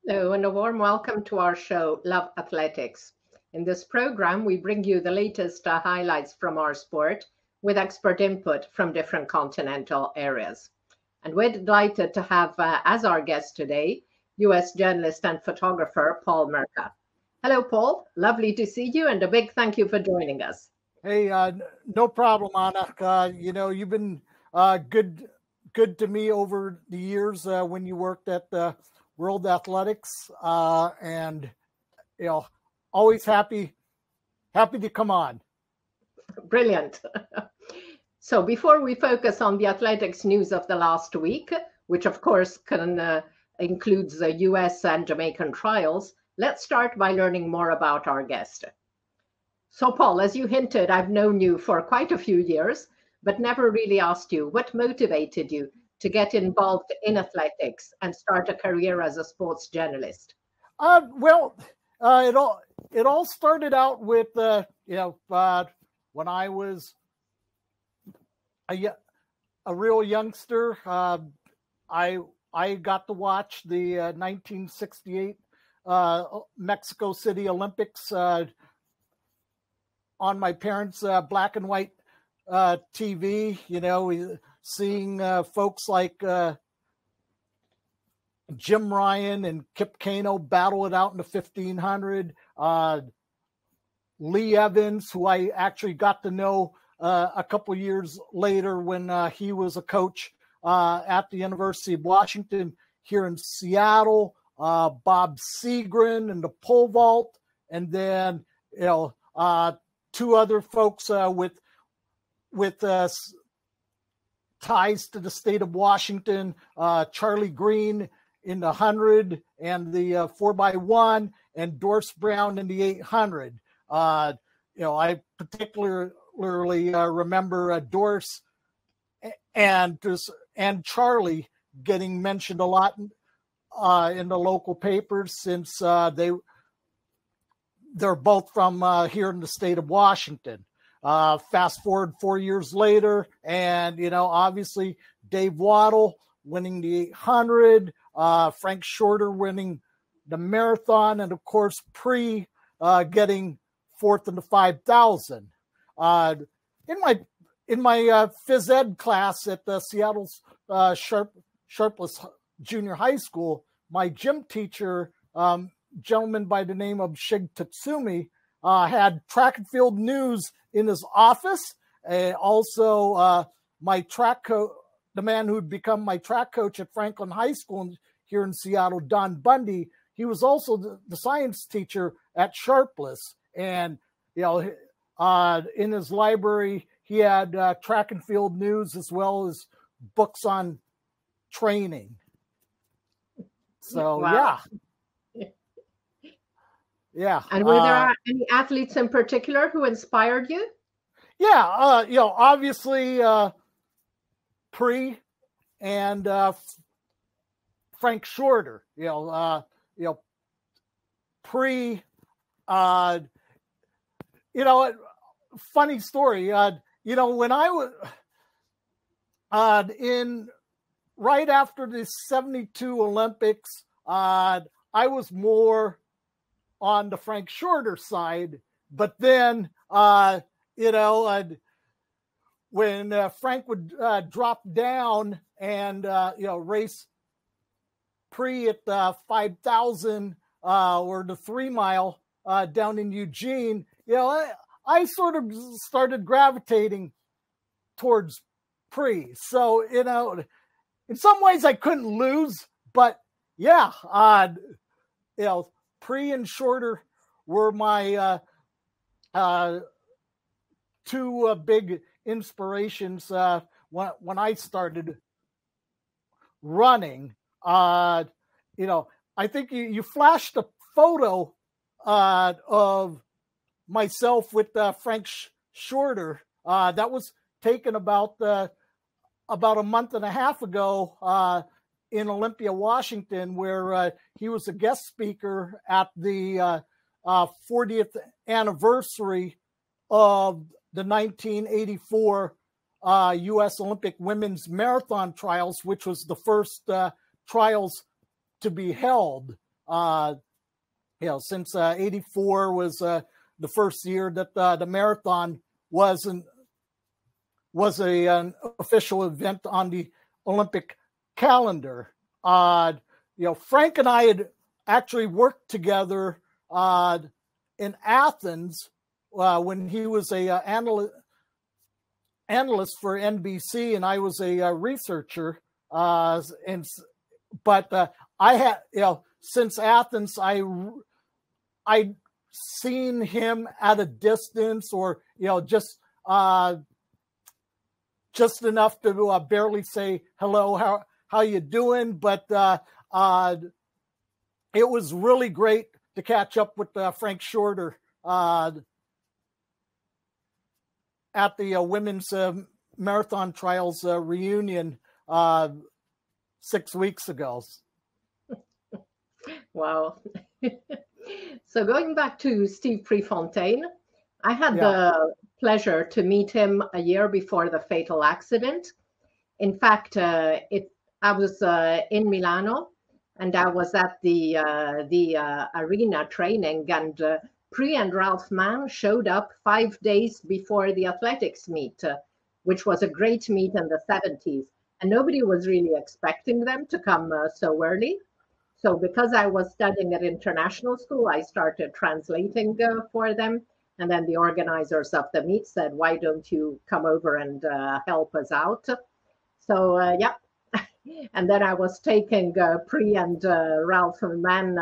Hello, and a warm welcome to our show, Love Athletics. In this program, we bring you the latest highlights from our sport with expert input from different continental areas. And we're delighted to have as our guest today, US journalist and photographer Paul Merca. Hello, Paul. Lovely to see you, and a big thank you for joining us. Hey, no problem, Anna. You've been good to me over the years when you worked at World Athletics, and you know, always happy to come on. Brilliant. So before we focus on the athletics news of the last week, which of course includes the US and Jamaican trials, let's start by learning more about our guest. So Paul, as you hinted, I've known you for quite a few years, but never really asked you what motivated you to get involved in athletics and start a career as a sports journalist. It all started out with when I was a real youngster. I got to watch the 1968 Mexico City Olympics on my parents' black and white TV. Seeing folks like Jim Ryan and Kip Keino battle it out in the 1500. Lee Evans, who I actually got to know a couple years later when he was a coach at the University of Washington here in Seattle. Bob Seagren and the pole vault, and then two other folks with ties to the state of Washington, Charlie Green in the 100 and the 4x1, and Doris Brown in the 800. I particularly remember Doris and Charlie getting mentioned a lot in the local papers since they're both from here in the state of Washington. Fast forward 4 years later, and obviously Dave Waddle winning the 800, Frank Shorter winning the marathon, and of course Pre getting fourth in the 5,000. In my phys ed class at the Seattle's Sharpless Junior High School, my gym teacher, gentleman by the name of Shig Tatsumi, had track and field news in his office. Also, my track coach, the man who'd become my track coach at Franklin High School here in Seattle, Don Bundy, he was also the science teacher at Sharpless. And, in his library, he had track and field news as well as books on training. So, wow. Yeah. And were there any athletes in particular who inspired you? Yeah. Obviously, Pre and Frank Shorter. Pre. Funny story. When I was right after the 72 Olympics, I was more on the Frank Shorter side, but then when Frank would drop down and race Pre at the 5,000 or the 3 mile down in Eugene, I sort of started gravitating towards Pre. So in some ways I couldn't lose, but yeah, Pre and Shorter were my two big inspirations when I started running. I think you flashed a photo of myself with Frank Shorter. That was taken about a month and a half ago in Olympia, Washington, where he was a guest speaker at the 40th anniversary of the 1984 U.S. Olympic women's marathon trials, which was the first trials to be held. Since 84 was the first year that the marathon was an official event on the Olympic calendar. Frank and I had actually worked together in Athens when he was a analyst for NBC and I was a researcher. But I had, since Athens, I'd seen him at a distance, or just enough to barely say hello, how you doing? But it was really great to catch up with Frank Shorter at the women's marathon trials reunion 6 weeks ago. Wow. So going back to Steve Prefontaine, I had the pleasure to meet him a year before the fatal accident. In fact, I was in Milano, and I was at the arena training, and Pre and Ralph Mann showed up 5 days before the athletics meet, which was a great meet in the 70s. And nobody was really expecting them to come so early. So because I was studying at international school, I started translating for them. And then the organizers of the meet said, why don't you come over and help us out? So, And then I was taking Pre and Ralph Mann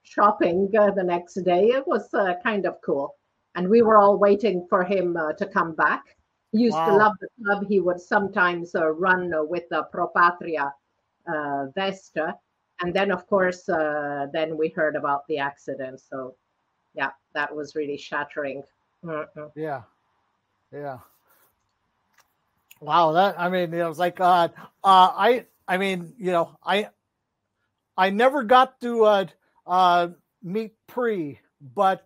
shopping the next day. It was kind of cool. And we were all waiting for him to come back. He used to love the club. He would sometimes run with the Pro Patria vest. And then, of course, then we heard about the accident. So, yeah, that was really shattering. Mm-mm. Yeah. Wow, it was like I never got to meet Pre, but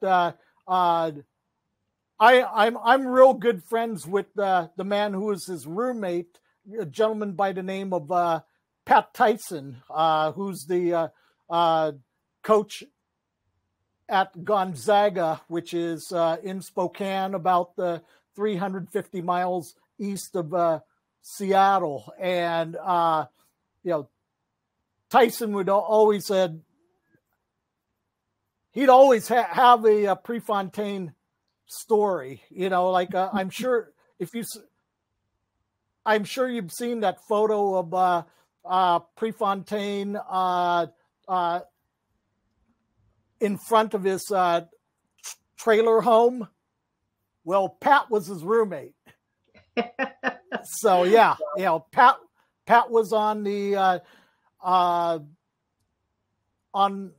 I'm real good friends with the man who was his roommate, a gentleman by the name of Pat Tyson, who's the coach at Gonzaga, which is in Spokane, about 350 miles east of Seattle. And Tyson would always he'd always have a Prefontaine story. I'm sure you've seen that photo of Prefontaine in front of his trailer home. Well, Pat was his roommate. So Pat was on the on,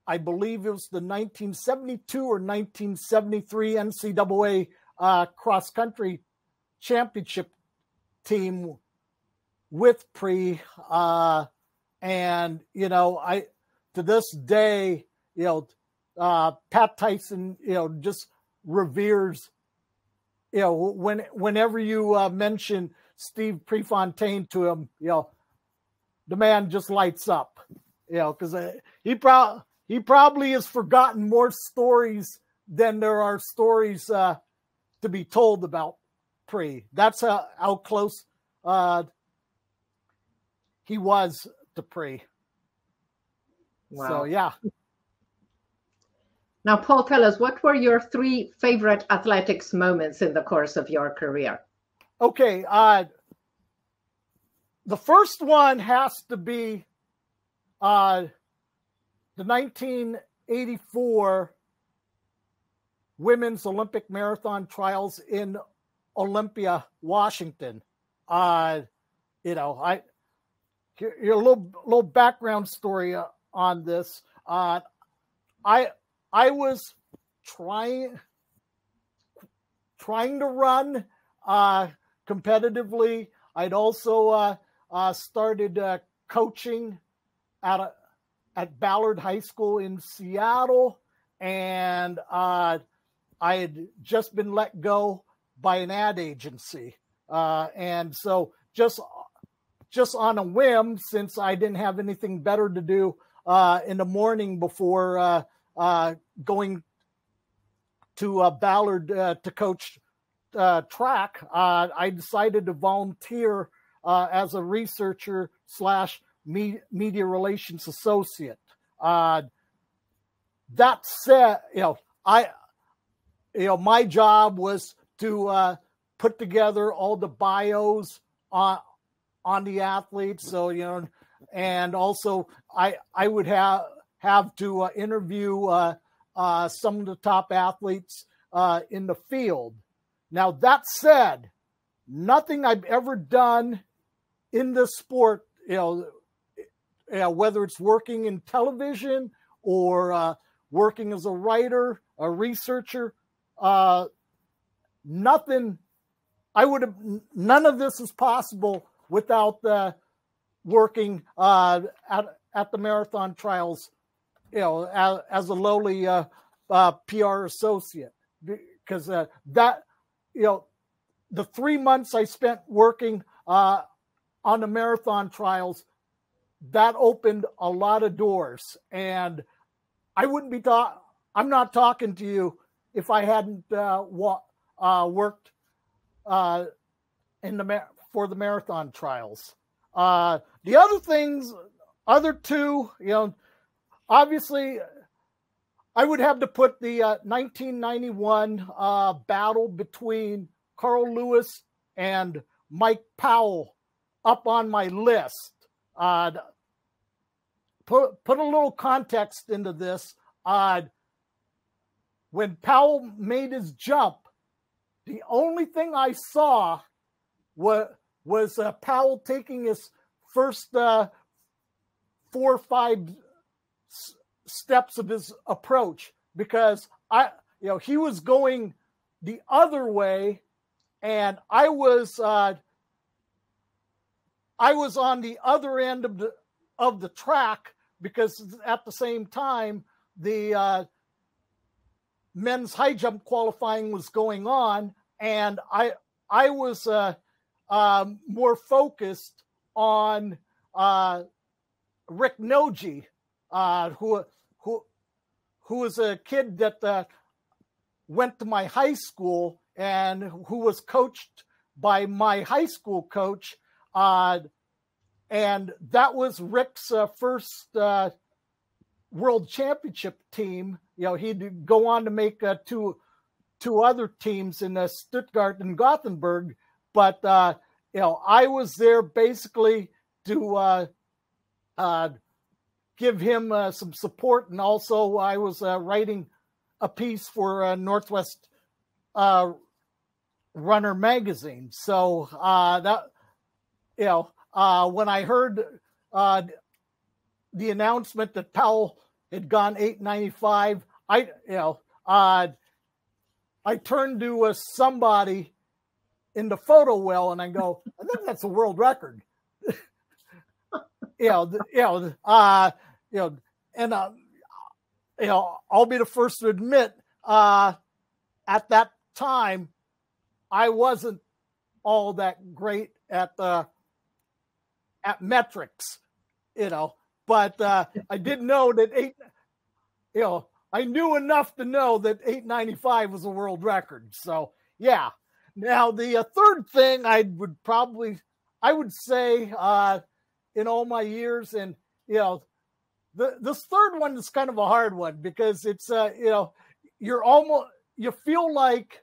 I believe it was the 1972 or 1973 NCAA cross country championship team with Pre, and I to this day, Pat Tyson, just reveres, whenever you mention Steve Prefontaine to him, the man just lights up, because he probably has forgotten more stories than there are stories to be told about Pre. That's how close he was to Pre. Wow. So, yeah. Now, Paul, tell us, what were your 3 favorite athletics moments in the course of your career? Okay. The first one has to be the 1984 Women's Olympic Marathon Trials in Olympia, Washington. Here's a little background story on this. I was trying to run competitively. I'd also started coaching at Ballard High School in Seattle, and I had just been let go by an ad agency, and so just on a whim, since I didn't have anything better to do, in the morning before going to Ballard to coach track. I decided to volunteer as a researcher / media relations associate. That said, my job was to put together all the bios on the athletes. So, and also I would have to interview some of the top athletes in the field. Now, that said, nothing I've ever done in this sport, whether it's working in television or working as a writer, a researcher, none of this is possible without working at the marathon trials, as a lowly PR associate, because the 3 months I spent working on the marathon trials, that opened a lot of doors. And I'm not talking to you if I hadn't worked for the marathon trials. The other two, obviously I would have to put the 1991 battle between Carl Lewis and Mike Powell up on my list. Put a little context into this. When Powell made his jump, the only thing I saw was Powell taking his first 4 or 5 steps of his approach, because he was going the other way, and I was on the other end of the track, because at the same time the men's high jump qualifying was going on, and I was more focused on Rick Noji, who was a kid that went to my high school and who was coached by my high school coach, and that was Rick's first world championship team. He'd go on to make two other teams in Stuttgart and Gothenburg, but I was there basically to give him some support, and also I was writing a piece for Northwest Runner magazine. So when I heard the announcement that Powell had gone 8:95, I turned to somebody in the photo well, and I go, I think that's a world record. And I'll be the first to admit, at that time, I wasn't all that great at metrics, but I did know that I knew enough to know that 8:95 was a world record. So yeah. Now the third thing I would say in all my years, and this third one is kind of a hard one, because it's you feel like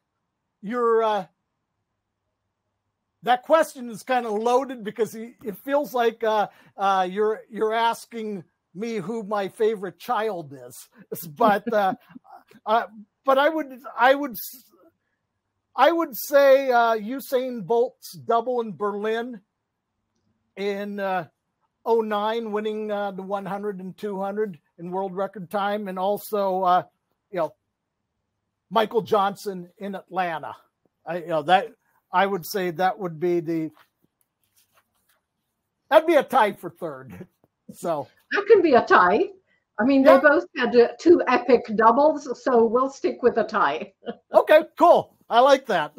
you're that question is kind of loaded, because it feels like you're asking me who my favorite child is, but I would say Usain Bolt's double in Berlin in 2009, winning the 100 and 200 in world record time, and also Michael Johnson in Atlanta. I would say that'd be a tie for third. So that can be a tie. I mean, they both had 2 epic doubles, so we'll stick with a tie. Okay, cool. I like that.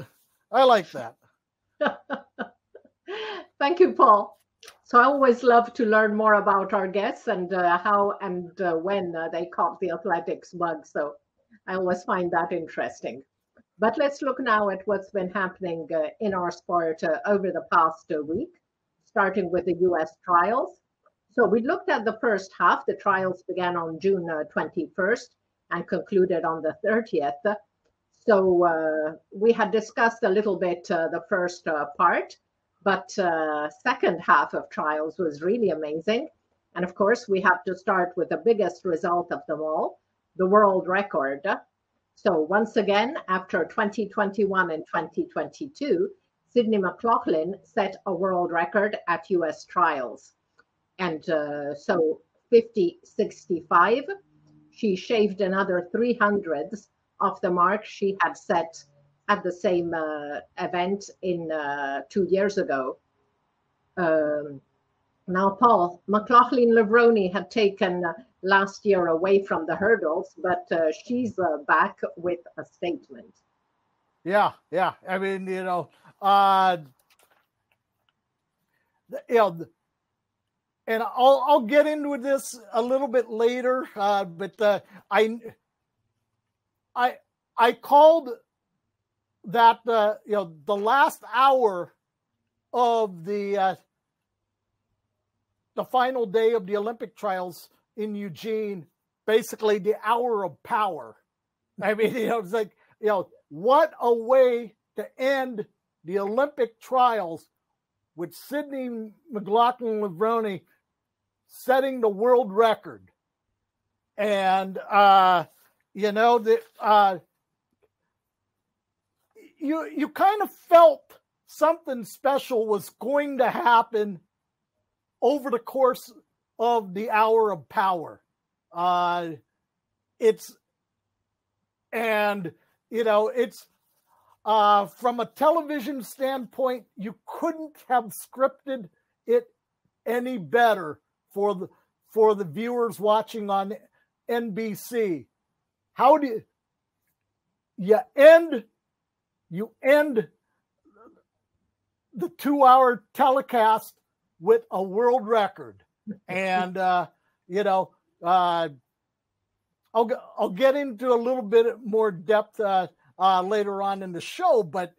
Thank you, Paul. So So I always love to learn more about our guests and how and when they caught the athletics bug. So I always find that interesting. But let's look now at what's been happening in our sport over the past week, starting with the US trials. So we looked at the first half. The trials began on June 21st and concluded on the 30th. So we had discussed a little bit the first part, but second half of trials was really amazing. And of course, we have to start with the biggest result of them all, the world record. So once again, after 2021 and 2022, Sydney McLaughlin set a world record at US trials. And so 50.65, she shaved another 300ths off the mark she had set at the same event in 2 years ago. Now, Paul, McLaughlin-Levrone had taken last year away from the hurdles, but she's back with a statement. Yeah. I mean, and I'll get into this a little bit later, but I called that the last hour of the final day of the Olympic trials in Eugene, basically the hour of power. I mean, it's like, what a way to end the Olympic trials with Sydney McLaughlin-Levrone setting the world record. And, you kind of felt something special was going to happen over the course of the hour of power. It's from a television standpoint, you couldn't have scripted it any better for the viewers watching on NBC. How do you end the 2-hour telecast with a world record? And I'll get into a little bit more depth later on in the show, but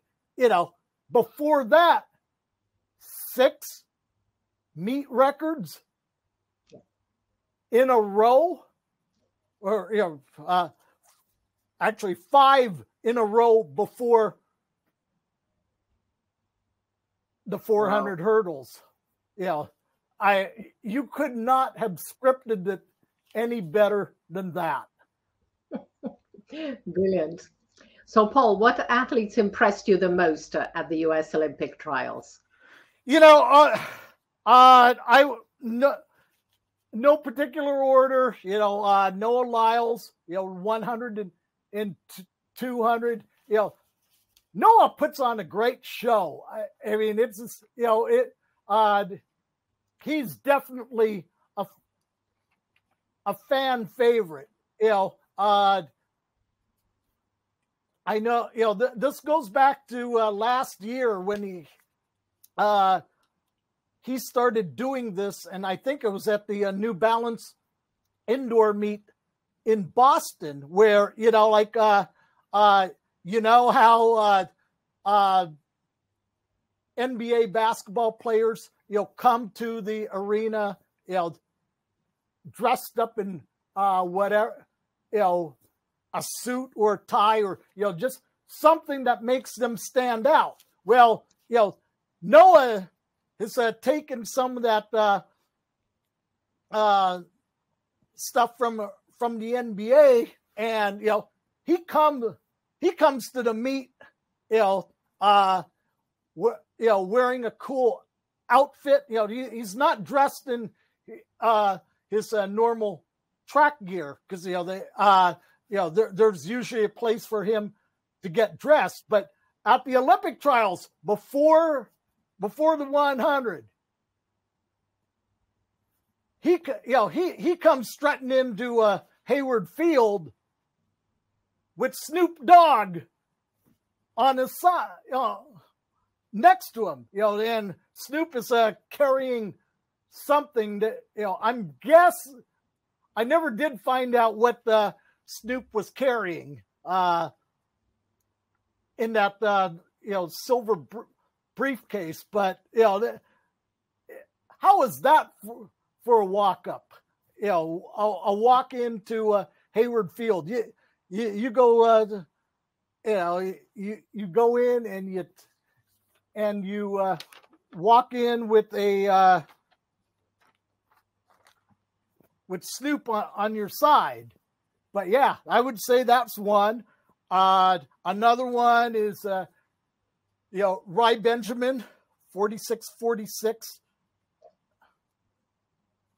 before that, 6 meet records in a row, or actually 5 in a row before the 400 hurdles. You could not have scripted it any better than that. Brilliant. So, Paul, what athletes impressed you the most at the U.S. Olympic trials? No particular order. Noah Lyles, 100 and 200. Noah puts on a great show. I mean, it's just, he's definitely a fan favorite. I know, this goes back to last year when he started doing this, and I think it was at the New Balance indoor meet in Boston, where how NBA basketball players come to the arena dressed up in whatever, a suit or a tie, or just something that makes them stand out. Well, Noah has taken some of that stuff from the NBA, and he comes to the meet, wearing a cool outfit. He's not dressed in his normal track gear, because there's usually a place for him to get dressed. But at the Olympic trials, before the 100, he comes strutting into Hayward Field with Snoop Dogg on his side, next to him. And Snoop is carrying something that, I never did find out what Snoop was carrying in that silver briefcase, but how is that for a walk up? A walk into Hayward Field. You go, you go in and you walk in with with Snoop on your side. But yeah, I would say that's one. Another one is Ry Benjamin, 46-46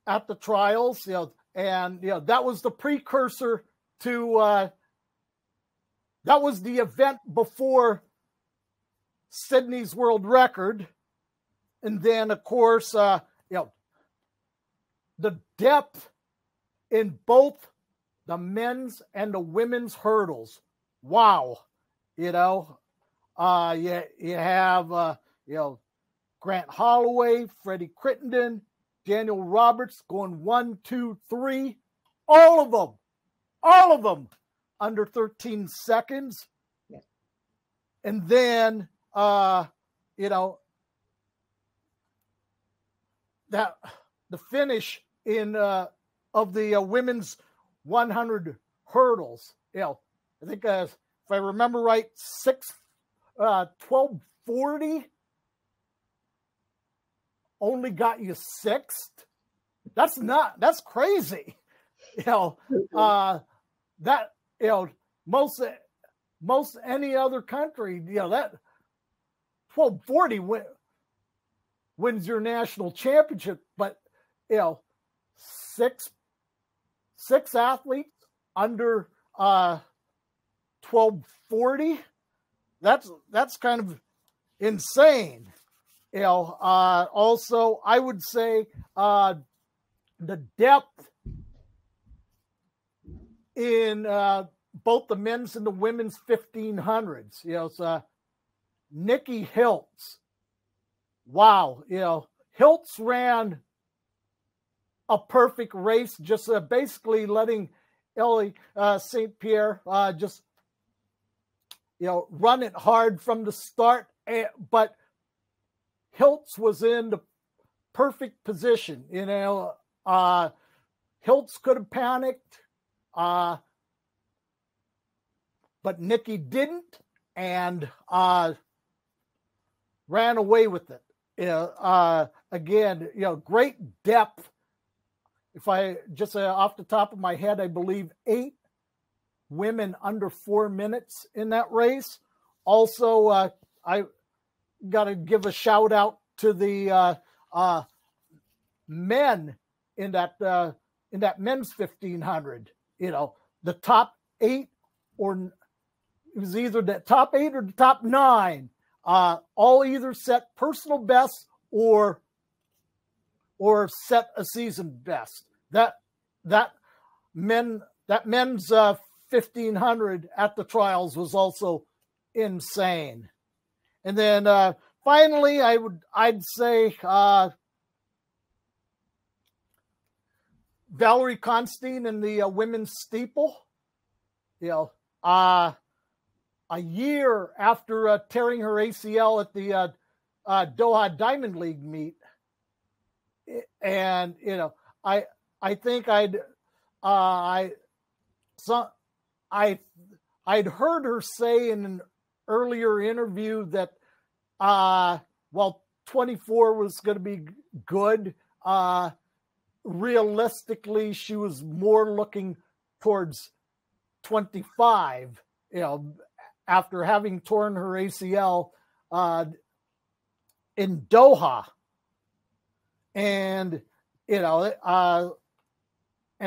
at the trials, and that was the precursor to that was the event before Sydney's world record. And then of course the depth in both the men's and the women's hurdles. Wow. You have Grant Holloway, Freddie Crittenden, Daniel Roberts going 1, 2, 3, all of them under 13 seconds. Yeah. And then that the finish in of the women's 100 hurdles. I think if I remember right, 12:40 only got you sixth. That's crazy. That most any other country, that 12:40 wins your national championship, but six athletes under 12:40. That's kind of insane. Also, I would say the depth in both the men's and the women's 1500s. It's Nikki Hiltz. Wow, Hiltz ran a perfect race, just basically letting Ellie St. Pierre just run it hard from the start, but Hiltz was in the perfect position. Hiltz could have panicked, but Nikki didn't, and ran away with it. Again, great depth. If I just off the top of my head, I believe 8 women under 4 minutes in that race. Also, I got to give a shout out to the men in that men's 1500. The top 8, or it was either the top 8 or the top 9. All either set personal bests or set a season best. That men's 1500 at the trials was also insane. And then finally, I'd say Valerie Constein in the women's steeple. A year after tearing her ACL at the Doha Diamond League meet, and I think I'd heard her say in an earlier interview that while 24 was going to be good, realistically she was more looking towards 25. After having torn her ACL in Doha, and and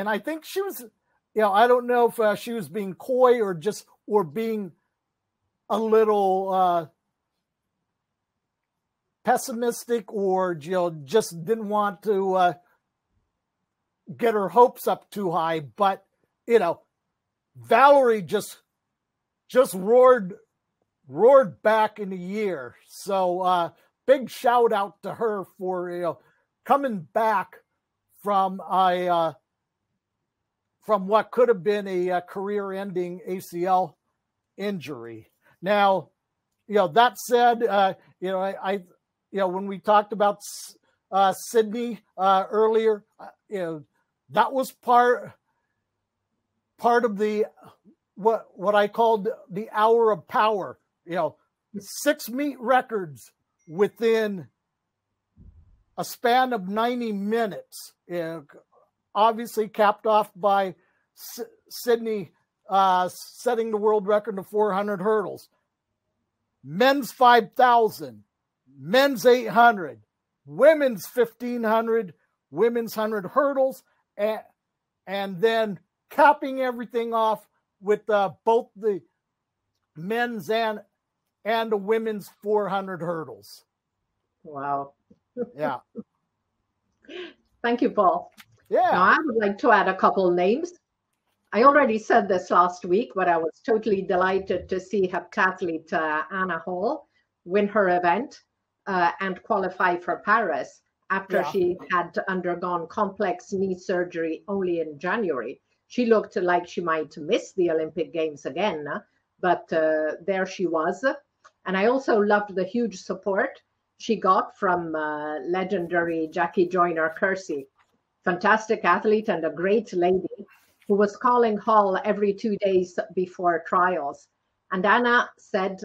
I think she was, I don't know if she was being coy or being a little pessimistic, or just didn't want to get her hopes up too high. But Valerie just roared back in a year. So big shout out to her for coming back from what could have been a career-ending ACL injury. Now, that said, when we talked about Sydney earlier, that was part of the what I called the hour of power. 6 meet records within a span of 90 minutes. Obviously capped off by Sydney setting the world record of 400 hurdles. Men's 5,000, men's 800, women's 1,500, women's 100 hurdles, and then capping everything off with both the men's and the women's 400 hurdles. Wow. Yeah. Thank you, Paul. Yeah. Now, I would like to add a couple names. I already said this last week, but I was totally delighted to see heptathlete Anna Hall win her event and qualify for Paris after she had undergone complex knee surgery only in January. She looked like she might miss the Olympic Games again, but there she was. And I also loved the huge support she got from legendary Jackie Joyner-Kersee, fantastic athlete and a great lady who was calling Hall every 2 days before trials. And Anna said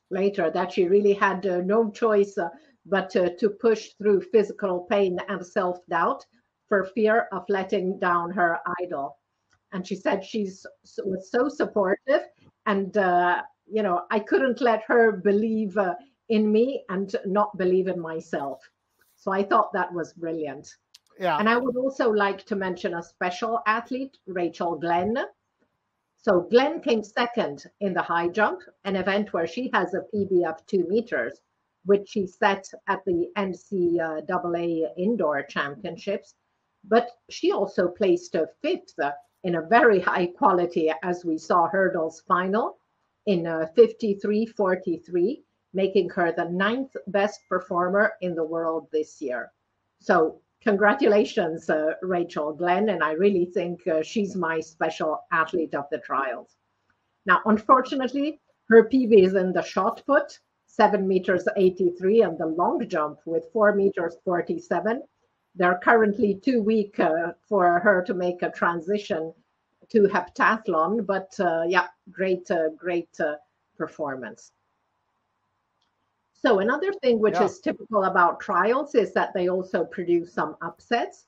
later that she really had no choice but to push through physical pain and self-doubt for fear of letting down her idol. And she said she was so supportive, and I couldn't let her believe in me and not believe in myself. So I thought that was brilliant. Yeah. And I would also like to mention a special athlete, Rachel Glenn. So Glenn came second in the high jump, an event where she has a PB of 2 meters, which she set at the NCAA Indoor Championships. But she also placed fifth in a very high quality, as we saw, hurdles final in 53.43, making her the 9th best performer in the world this year. So congratulations, Rachel Glenn, and I really think she's my special athlete of the trials. Now, unfortunately, her PB is in the shot put, 7 meters 83, and the long jump with 4 meters 47. They're currently too weak for her to make a transition to heptathlon, but great performance. So another thing which is typical about trials is that they also produce some upsets,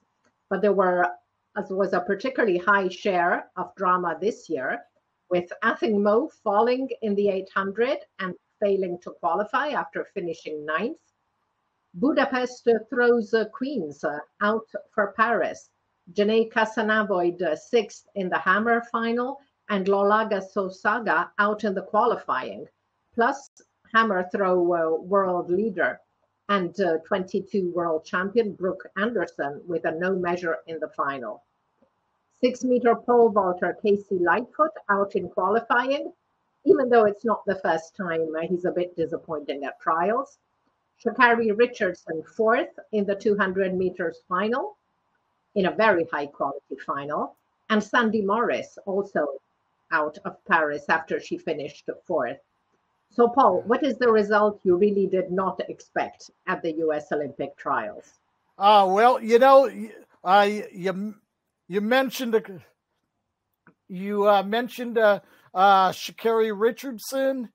but there was a particularly high share of drama this year, with Athing Mo falling in the 800 and failing to qualify after finishing 9th. Budapest throws Queens out for Paris. Janae Casanavoid 6th in the hammer final, and Lolaga Sosaga out in the qualifying. Plus, hammer throw world leader and 22 world champion Brooke Anderson with a no measure in the final. 6 meter pole vaulter Casey Lightfoot out in qualifying, even though it's not the first time he's a bit disappointing at trials. Sha'Carri Richardson 4th in the 200 meters final, in a very high quality final, and Sandy Morris also out of Paris after she finished 4th. So, Paul, what is the result you really did not expect at the U.S. Olympic trials? Well, you mentioned Sha'Carri Richardson.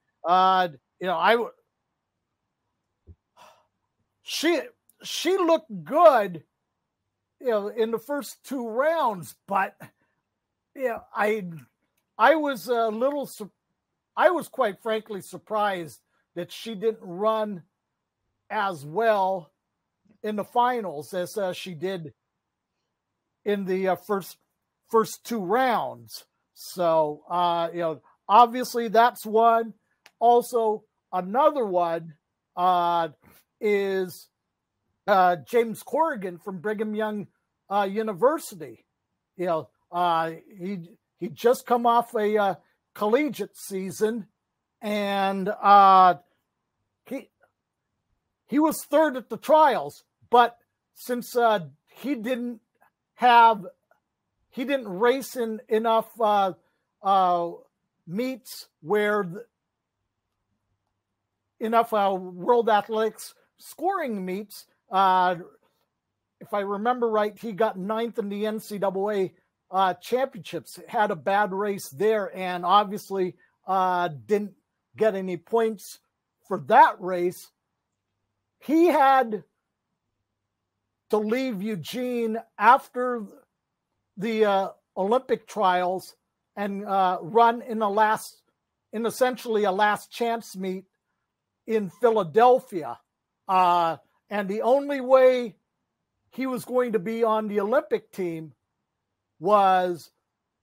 She looked good, in the first 2 rounds, but I was quite frankly surprised that she didn't run as well in the finals as she did in the first 2 rounds. So, obviously that's one. Also, another one is James Corrigan from Brigham Young University. He just come off a collegiate season, and he was 3rd at the trials, but since he didn't race in enough meets where enough World Athletics scoring meets. If I remember right, he got 9th in the NCAA championships. Had a bad race there, and obviously didn't get any points for that race. He had to leave Eugene after the Olympic trials and run in essentially a last chance meet in Philadelphia. And the only way he was going to be on the Olympic team was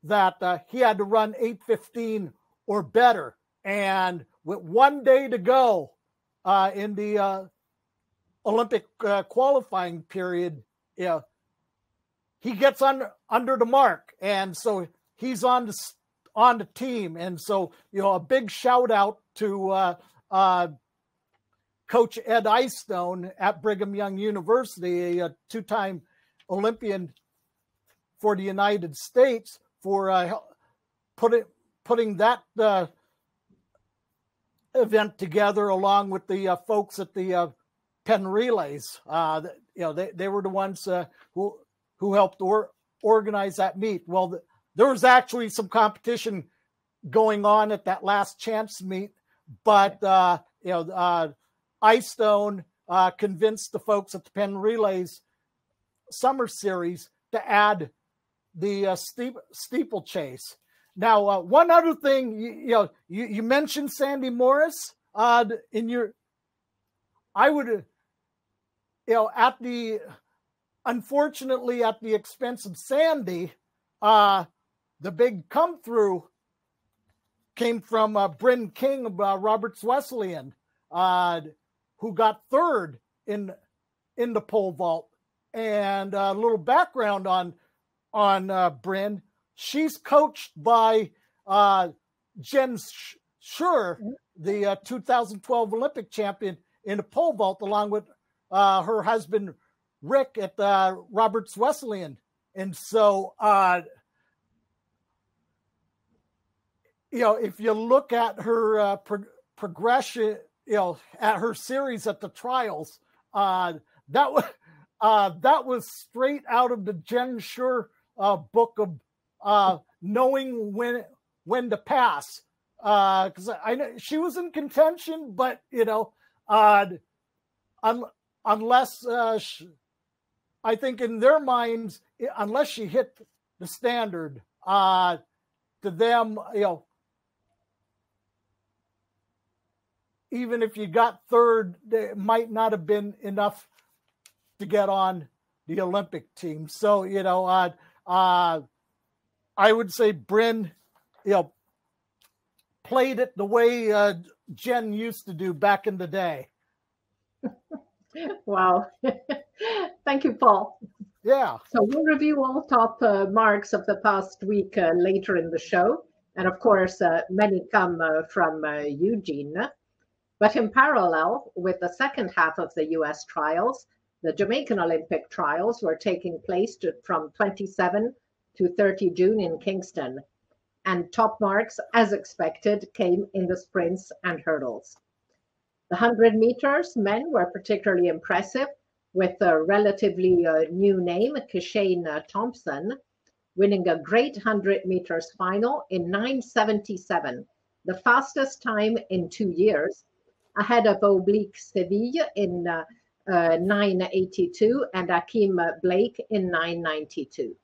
that he had to run 8:15 or better. And with 1 day to go in the Olympic qualifying period, he gets under the mark. And so he's on the team. And so, a big shout out to Coach Ed Eyestone at Brigham Young University, a two-time Olympian for the United States, for putting that event together, along with the folks at the Penn Relays. They were the ones who helped organize that meet. Well, there was actually some competition going on at that last chance meet, but Eyestone convinced the folks at the Penn Relays Summer Series to add the steeplechase. Now, one other thing, you mentioned Sandy Morris in your. I would, unfortunately, at the expense of Sandy, the big come through came from Bryn King of Roberts Wesleyan, who got third in the pole vault. And a little background on Bryn. She's coached by Jen Schur, the 2012 Olympic champion in the pole vault, along with her husband Rick at Roberts Wesleyan. And so, if you look at her progression, at her series at the trials, that was straight out of the Jen Schur book of knowing when to pass. Because I know she was in contention, but unless I think in their minds, unless she hit the standard, to them, even if you got third, it might not have been enough to get on the Olympic team. So, I would say Bryn, played it the way Jen used to do back in the day. Wow. Thank you, Paul. Yeah. So we'll review all top marks of the past week later in the show. And of course, many come from Eugene. But in parallel with the second half of the US trials, the Jamaican Olympic trials were taking place from 27 to 30 June in Kingston. And top marks, as expected, came in the sprints and hurdles. The 100 meters men were particularly impressive, with a relatively new name, Kishane Thompson, winning a great 100 meters final in 9:77, the fastest time in 2 years, ahead of Oblique Seville in 9:82 and Akeem Blake in 9:92.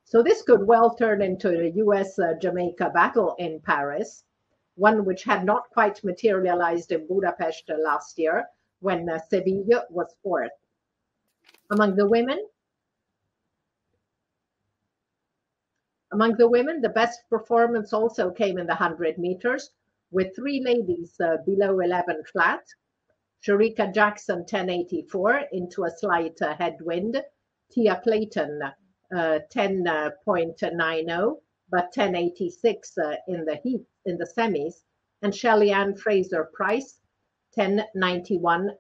So this could well turn into a US-Jamaica battle in Paris, one which had not quite materialized in Budapest last year when Seville was fourth. Among the women, the best performance also came in the 100 meters, with three ladies below 11 flat. Sharika Jackson, 10:84, into a slight headwind. Tia Clayton, 10.90, but 10:86 in the semis. And Shelly Ann Fraser Price, 10:91,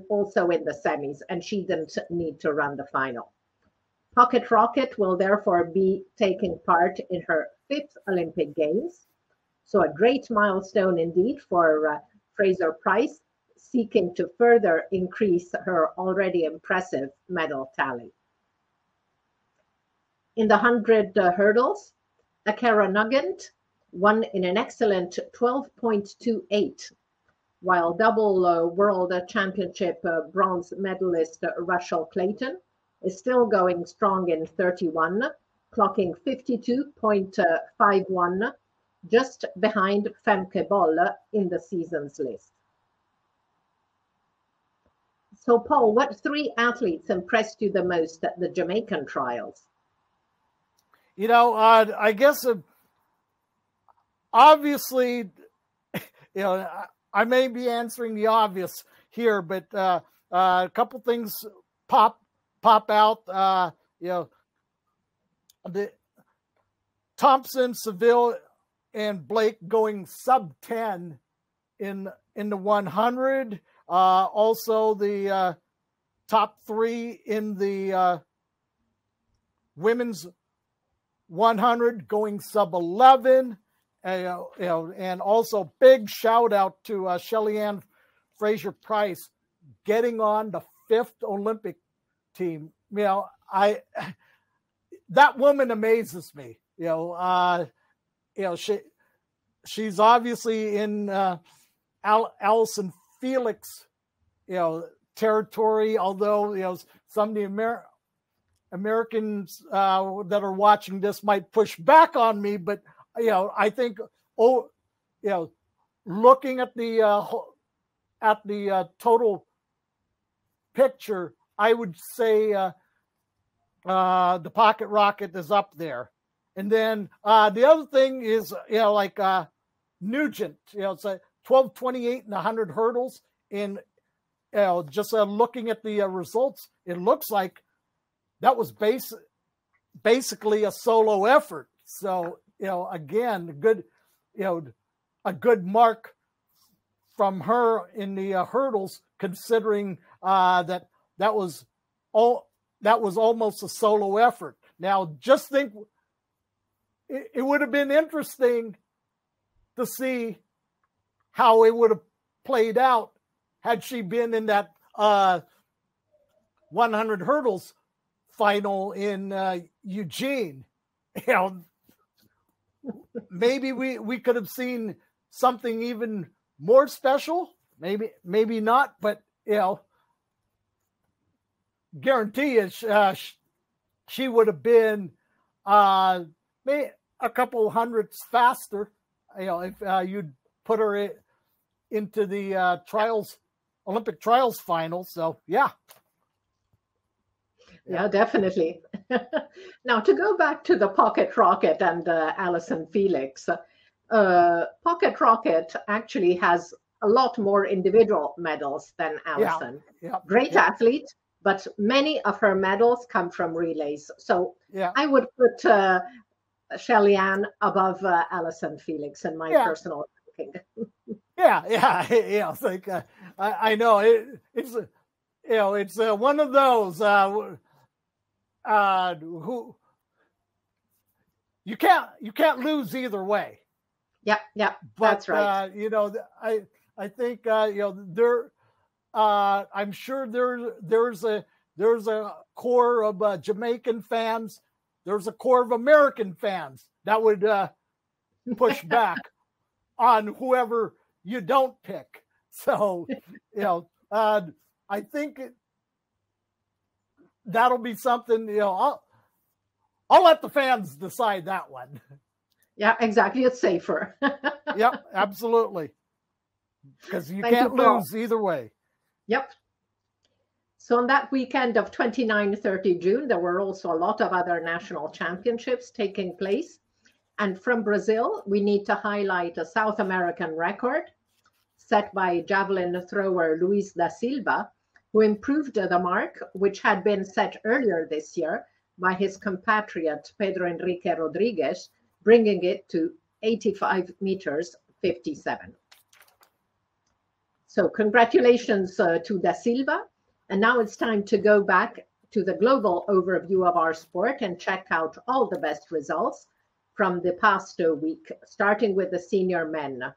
also in the semis, and she didn't need to run the final. Pocket Rocket will therefore be taking part in her 5th Olympic Games. So a great milestone indeed for Fraser-Pryce, seeking to further increase her already impressive medal tally. In the 100 hurdles, Akara Nugent won in an excellent 12.28, while double world championship bronze medalist Rachel Clayton is still going strong in 31, clocking 52.51, just behind Femke Bol in the season's list. So, Paul, what 3 athletes impressed you the most at the Jamaican trials? I guess obviously, I may be answering the obvious here, but a couple things pop out. The Thompson, Seville, and Blake going sub 10 in the 100. Also, the top 3 in the women's 100 going sub 11. And also big shout out to Shelly Ann Fraser-Pryce getting on the 5th Olympic team. That woman amazes me. She's obviously in Allison Felix, territory. Although some of the Americans that are watching this might push back on me, but I think looking at the total picture, I would say the Pocket Rocket is up there. And then the other thing is Nugent, it's a 12:28 in 100 hurdles. And just looking at the results, it looks like that was basically a solo effort. So again, a good mark from her in the hurdles, considering that was almost a solo effort. Now, just think, it would have been interesting to see how it would have played out had she been in that 100 hurdles final in Eugene. Maybe we could have seen something even more special. Maybe not, but guarantee is she would have been maybe a couple hundredths faster. If you'd put her into the Olympic trials final. So yeah. Yeah, definitely. Now, to go back to the Pocket Rocket and Allison Felix, Pocket Rocket actually has a lot more individual medals than Allison. Great athlete, but many of her medals come from relays. So I would put Shelly Ann above Allison Felix in my personal thinking. It's like I know it's one of those who you can't lose either way. But, that's right. I think there I'm sure there's a core of Jamaican fans. There's a core of American fans that would push back on whoever you don't pick. So, I think that'll be something, I'll let the fans decide that one. Yeah, exactly. It's safer. Yep, absolutely. Because you can't lose either way. Yep. So on that weekend of 29-30 June, there were also a lot of other national championships taking place. And from Brazil, we need to highlight a South American record set by javelin thrower Luis da Silva, who improved the mark, which had been set earlier this year by his compatriot Pedro Enrique Rodriguez, bringing it to 85 meters 57. So congratulations to Da Silva. And now it's time to go back to the global overview of our sport and check out all the best results from the past week, starting with the senior men.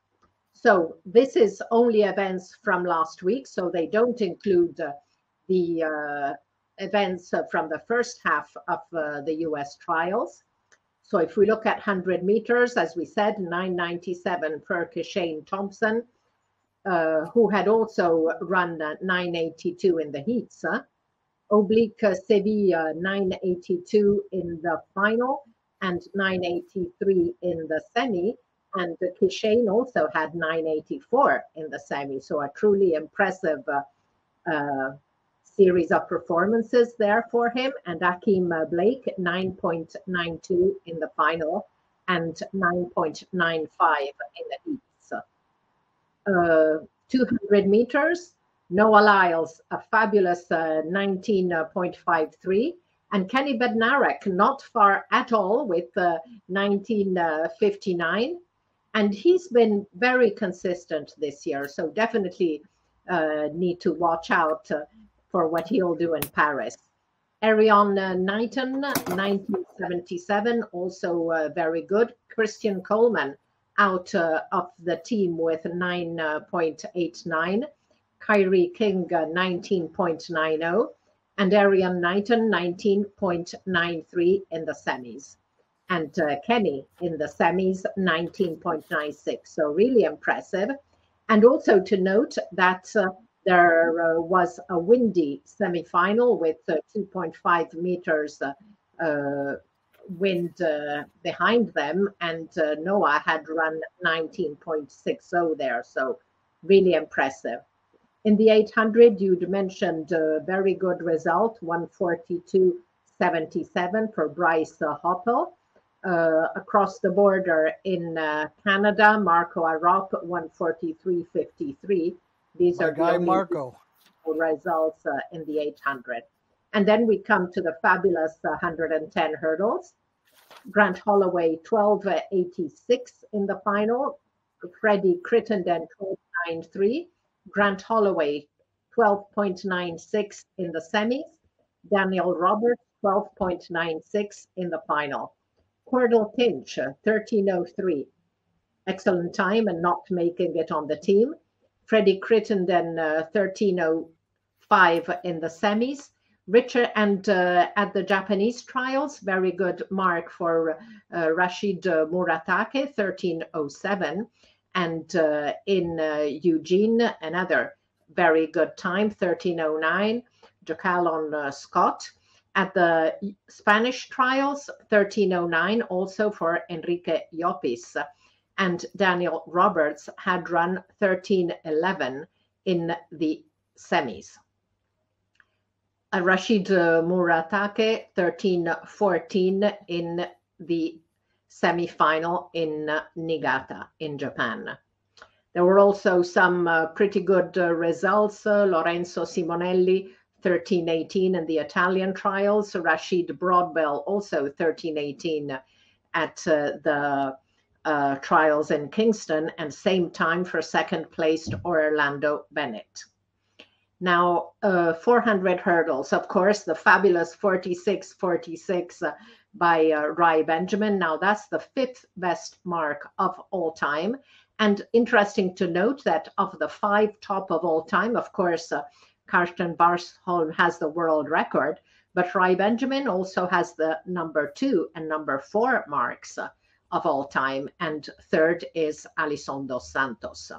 So this is only events from last week, so they don't include the events from the first half of the US trials. So if we look at 100 meters, as we said, 9:97 for Shane Thompson, who had also run 9:82 in the heats. Oblique Sevilla 9:82 in the final and 9:83 in the semi. And Kishane also had 9:84 in the semi. So a truly impressive series of performances there for him. And Akeem Blake 9.92 in the final and 9.95 in the heats. 200 meters, Noah Lyles, a fabulous 19.53, and Kenny Bednarek not far at all with 19.59. And he's been very consistent this year, so definitely need to watch out for what he'll do in Paris. Arion Knighton, 1977, also very good. Christian Coleman out of the team with 9.89. Kyrie King, 19.90. And Arion Knighton, 19.93 in the semis. And Kenny in the semis, 19.96. So really impressive. And also to note that there was a windy semifinal with 2.5 meters wind behind them, and Noah had run 19.60 there, so really impressive. In the 800, you'd mentioned a very good result, 142.77 for Bryce Hoppel. Across the border in Canada, Marco Arop, 143.53. These are guy Marco results in the 800. And then we come to the fabulous 110 hurdles. Grant Holloway, 12.86 in the final. Freddie Crittenden, 12.93. Grant Holloway, 12.96 in the semis. Daniel Roberts, 12.96 in the final. Cordell Kinch, 13.03. Excellent time and not making it on the team. Freddie Crittenden, 13.05 in the semis. Richard, and at the Japanese trials, very good mark for Rashid Muratake, 13.07. And in Eugene, another very good time, 13.09. Jacalon Scott. At the Spanish trials, 13.09, also for Enrique Llopis. And Daniel Roberts had run 13.11 in the semis. Rashid Muratake, 13.14 in the semifinal in Niigata in Japan. There were also some pretty good results. Lorenzo Simonelli, 13.18 in the Italian trials. Rashid Broadbell, also 13.18 at the trials in Kingston, and same time for second placed Orlando Bennett. Now, 400 hurdles, of course, the fabulous 46.46 by Rai Benjamin. Now, that's the 5th best mark of all time. And interesting to note that of the 5 top of all time, of course, Karsten Barsholm has the world record, but Rai Benjamin also has the number 2 and number 4 marks of all time. And third is Alison dos Santos.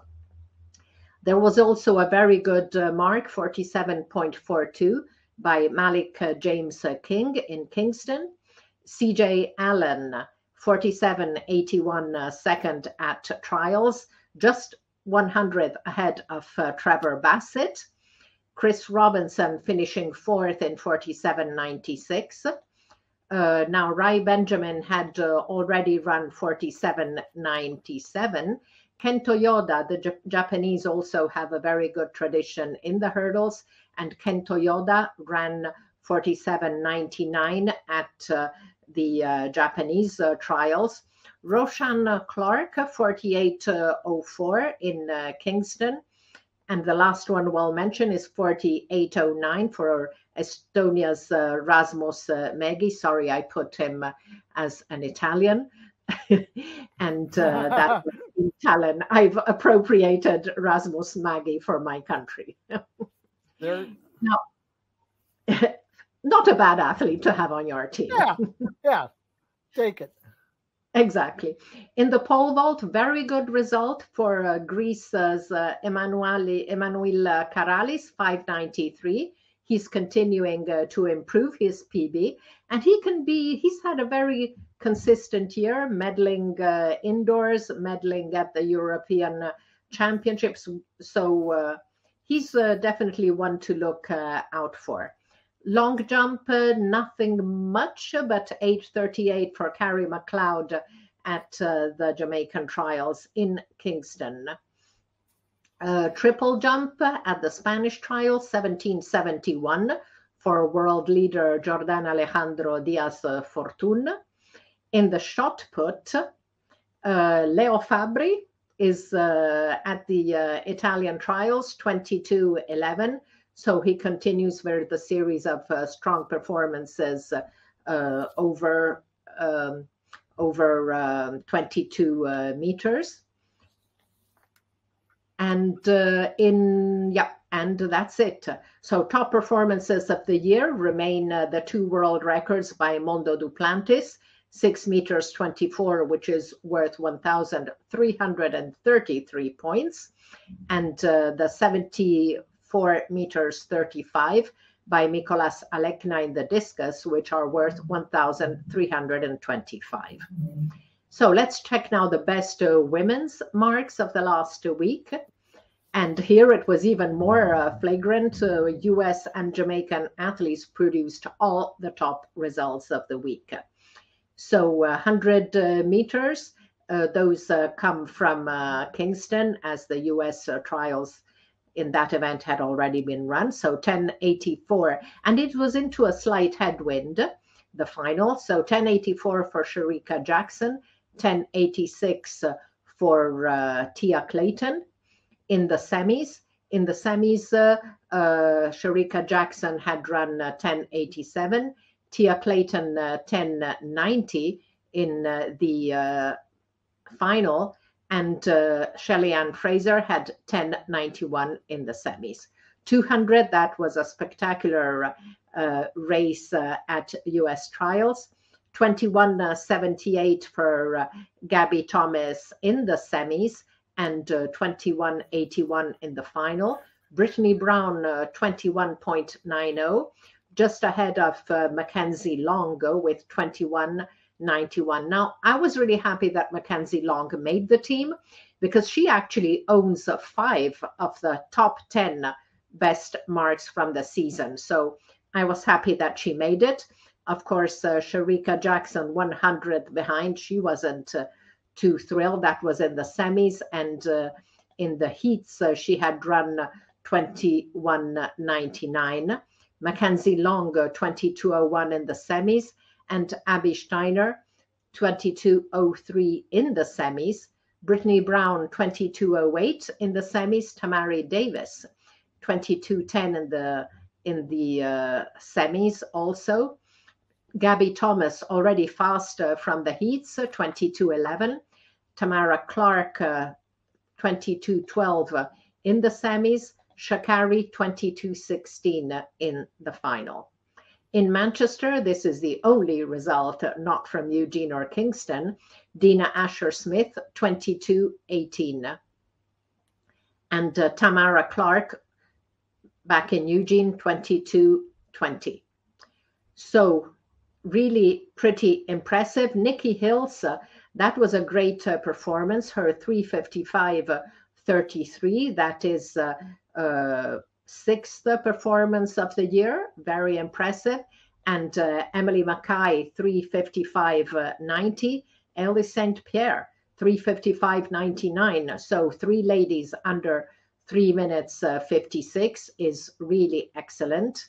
There was also a very good mark, 47.42 by Malik James King in Kingston. CJ Allen, 47.81 second at trials, just 100th ahead of Trevor Bassett. Chris Robinson finishing 4th in 47.96. Now, Rai Benjamin had already run 47.97. Kento Yoda, the Japanese, also have a very good tradition in the hurdles, and Kento Yoda ran 47.99 at the Japanese trials. Roshan Clark, 48.04 in Kingston, And the last one we'll mention is 4809 for Estonia's Rasmus Mägi. Sorry, I put him as an Italian. And that in Tallinn, I've appropriated Rasmus Mägi for my country. Now, not a bad athlete to have on your team. Yeah, take it. Exactly. In the pole vault, very good result for Greece's Emanuel Karalis, 593. He's continuing to improve his PB, and he's had a very consistent year, medaling indoors, medaling at the European Championships. So he's definitely one to look out for. Long jump, nothing much, but 8:38 for Carrie McLeod at the Jamaican trials in Kingston. Triple jump at the Spanish trials, 17:71 for world leader Jordan Alejandro Diaz Fortun. In the shot put, Leo Fabri is at the Italian trials, 22:11. So he continues with the series of strong performances over 22 meters. And and that's it. So top performances of the year remain the two world records by Mondo Duplantis, 6 meters 24, which is worth 1,333 points, and the 74 meters 35 by Mikolas Alekna in the discus, which are worth 1,325. So let's check now the best women's marks of the last week. And here it was even more flagrant. US and Jamaican athletes produced all the top results of the week. So 100 meters, those come from Kingston, as the US trials in that event had already been run. So 10:84, and it was into a slight headwind, the final. So 10:84 for Shericka Jackson, 10:86 for Tia Clayton. In the semis, Shericka Jackson had run 10:87, Tia Clayton 10:90 in the final, and Shelly-Ann Fraser had 10:91 in the semis. 200, that was a spectacular race at US trials. 21:78 for Gabby Thomas in the semis, and 21:81 in the final. Brittany Brown 21.90, just ahead of Mackenzie Long with 21.91. Now, I was really happy that Mackenzie Long made the team, because she actually owns 5 of the top 10 best marks from the season. So I was happy that she made it. Of course, Shericka Jackson 100 behind. She wasn't too thrilled. That was in the semis, and in the heats she had run 21.99. Mackenzie Long 22.01 in the semis, and Abby Steiner 22.03 in the semis. Brittany Brown 22.08 in the semis. Tamari Davis 22.10 in the semis also. Gabby Thomas already faster from the heats, 22.11. Tamara Clark 22.12 in the semis. Shakari 22.16 in the final. In Manchester, this is the only result not from Eugene or Kingston. Dina Asher-Smith 22.18. And Tamara Clark back in Eugene 22.20. So really pretty impressive. Nikki Hills, that was a great performance. Her 3:55.33, that is 6th performance of the year, very impressive. And Emily Mackay 3:55.90. Ellie St. Pierre 3:55.99. So 3 ladies under 3 minutes 56 is really excellent.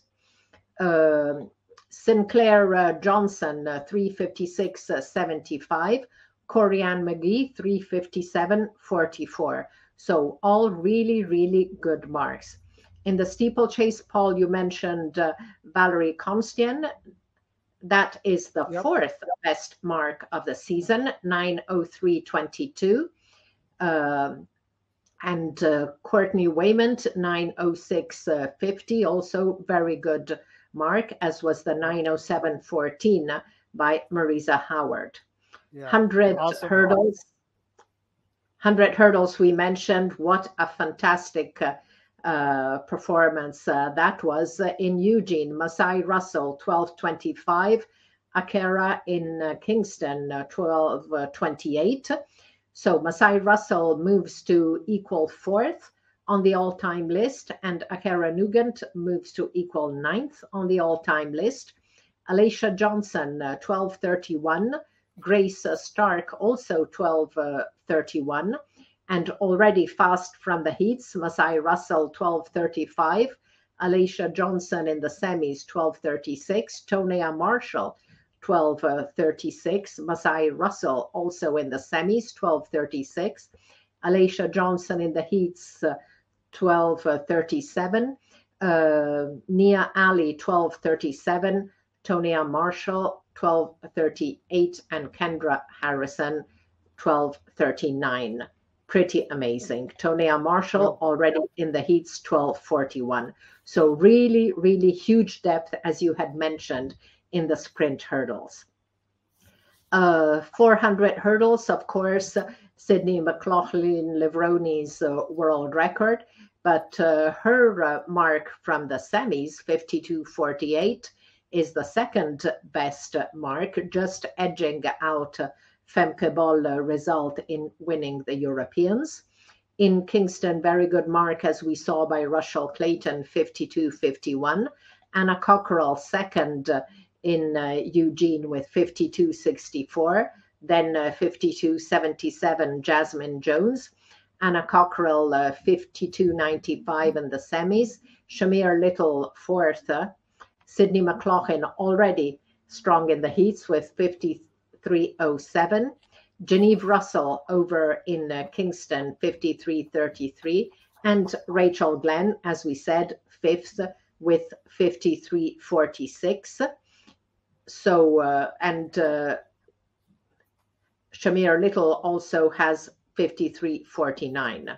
Sinclair Johnson 3:56.75. Corianne McGee 3:57.44. So all really, really good marks. In the steeplechase, Paul, you mentioned Valerie Comstian. That is the fourth best mark of the season, 9:03.22. And Courtney Waymont, 9:06.50, also very good mark, as was the 9:07.14 by Marisa Howard. 100 awesome. hurdles. 100 hurdles we mentioned. What a fantastic performance that was in Eugene. Masai Russell, 12:25. Akera in Kingston, 12:28. So Masai Russell moves to equal fourth on the all-time list, and Akera Nugent moves to equal ninth on the all-time list. Alicia Johnson, 12:31. Grace Stark, also 12:31. And already fast from the heats, Masai Russell, 12:35. Alicia Johnson in the semis, 12:36. Tonya Marshall, 12:36. Masai Russell also in the semis, 12:36. Alicia Johnson in the heats, 12:37. Nia Ali, 12:37. Tonya Marshall, 12:38. And Kendra Harrison, 12:39. Pretty amazing. Tonya Marshall already in the heats, 12:41. So really, really huge depth, as you had mentioned, in the sprint hurdles. 400 hurdles, of course, Sydney McLaughlin-Levroni's world record, but her mark from the semis, 52:48, is the second best mark, just edging out Femke Bol result in winning the Europeans. In Kingston, very good mark, as we saw by Russell Clayton, 52:51. Anna Cockerell, second in Eugene with 52:64. Then 52:77, Jasmine Jones. Anna Cockerell, 52:95 in the semis. Shamir Little, fourth. Sydney McLaughlin, already strong in the heats with 53:07. Genevieve Russell over in Kingston, 53:33. And Rachel Glenn, as we said, fifth with 53:46. So, Shamir Little also has 53:49.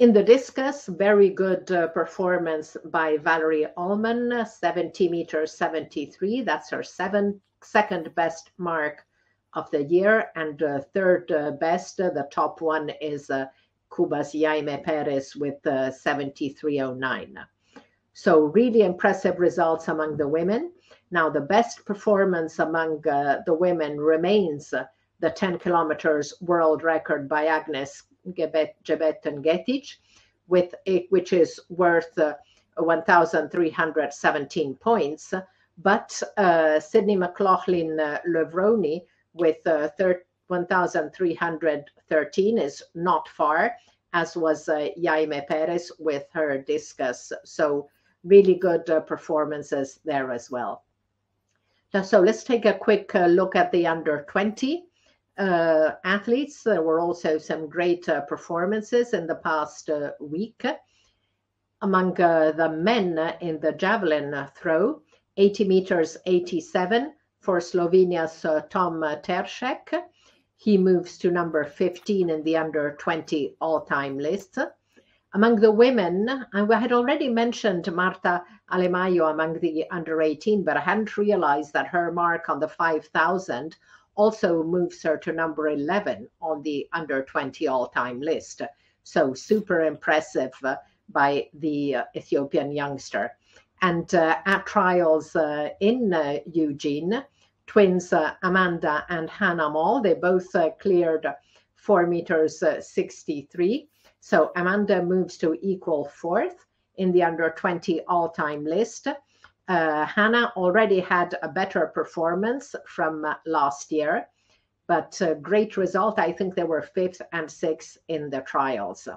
In the discus, very good performance by Valerie Allman, 70 meters 73. That's her second best mark of the year, and third best. The top one is Cuba's Jaime Perez with 73:09. So really impressive results among the women. Now, the best performance among the women remains the 10 kilometers world record by Agnes Jebet-Getic, which is worth 1,317 points. But Sydney McLaughlin-Levroni with 1,313 is not far, as was Jaime Perez with her discus. So really good performances there as well. So let's take a quick look at the under 20 athletes. There were also some great performances in the past week. Among the men in the javelin throw, 80 meters 87 for Slovenia's Tom Teršek. He moves to number 15 in the under 20 all-time list. Among the women, I had already mentioned Marta Alemayo among the under 18, but I hadn't realized that her mark on the 5,000 also moves her to number 11 on the under 20 all-time list. So super impressive by the Ethiopian youngster. And at trials in Eugene, twins Amanda and Hannah Mall, they both cleared 4 meters 63. So Amanda moves to equal fourth in the under 20 all-time list. Hannah already had a better performance from last year, but great result. I think they were fifth and sixth in the trials.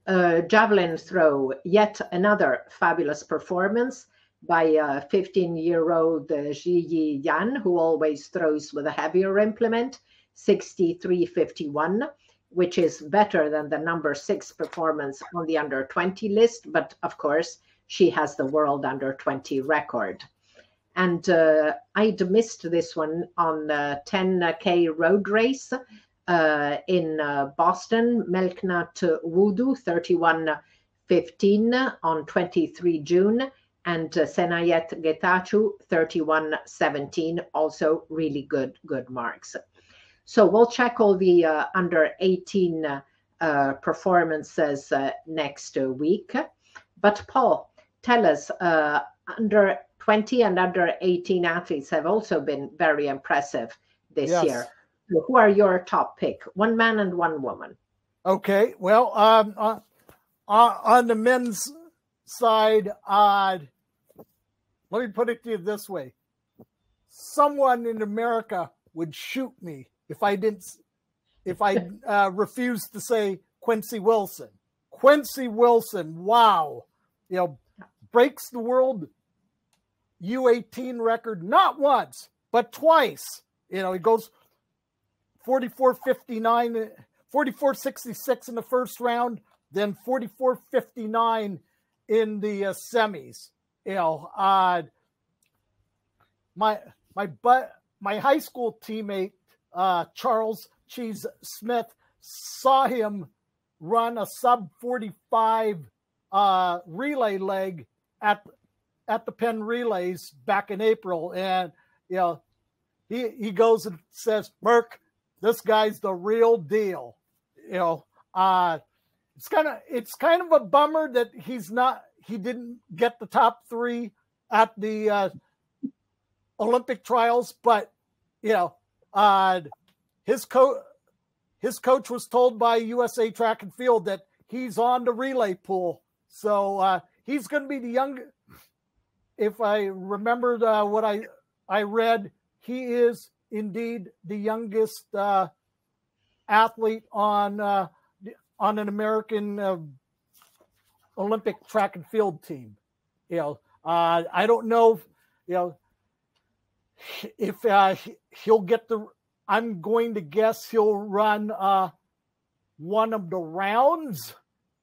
Javelin throw, yet another fabulous performance by 15-year-old Ji Yan, who always throws with a heavier implement, 63.51. which is better than the number 6 performance on the under 20 list. But of course, she has the world under 20 record. And I'd missed this one on 10K road race in Boston, Melknat Wudu, 31:15 on 23 June, and Senayet Getachew, 31:17, also really good marks. So we'll check all the under 18 performances next week. But Paul, tell us, under 20 and under 18 athletes have also been very impressive this year. Who are your top pick? One man and one woman. Okay. Well, on the men's side, let me put it to you this way. Someone in America would shoot me if I refused to say Quincy Wilson. Quincy Wilson, wow. Breaks the world U18 record not once, but twice. He goes 44:59, 44:66 in the first round, then 44:59 in the semis. My high school teammate Charles Cheese Smith saw him run a sub 45 relay leg at the Penn Relays back in April, and he goes and says, "Merc, this guy's the real deal." It's kind of a bummer that he didn't get the top 3 at the Olympic trials, but his coach was told by USA Track and Field that he's on the relay pool, so he's going to be the young. If I remembered what I read, he is indeed the youngest athlete on an American Olympic track and field team. I don't know, if he'll get I'm going to guess he'll run one of the rounds,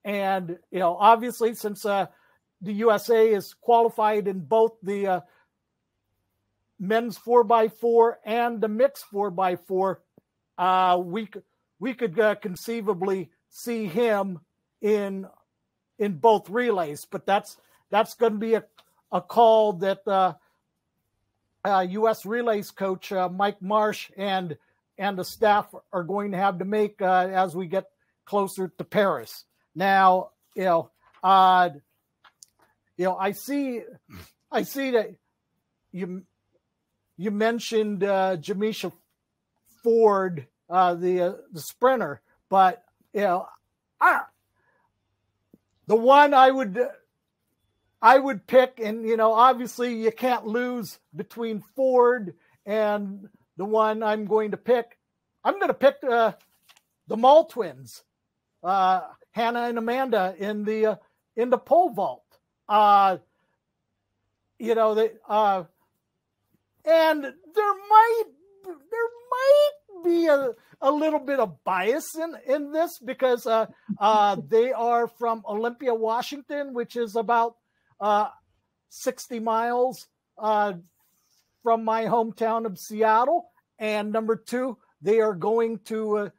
and obviously since the USA is qualified in both the men's 4x4 and the mixed 4x4, we could conceivably see him in both relays, but that's going to be a call that U.S. Relays coach Mike Marsh and the staff are going to have to make as we get closer to Paris. Now, I see that you mentioned Jamisha Ford, the sprinter, but the one I would pick, and obviously you can't lose between Ford and the one I'm going to pick. I'm going to pick the Mall twins, Hannah and Amanda, in the pole vault. And there might be a little bit of bias in this because they are from Olympia, Washington, which is about 60 miles from my hometown of Seattle. And number 2, they are going to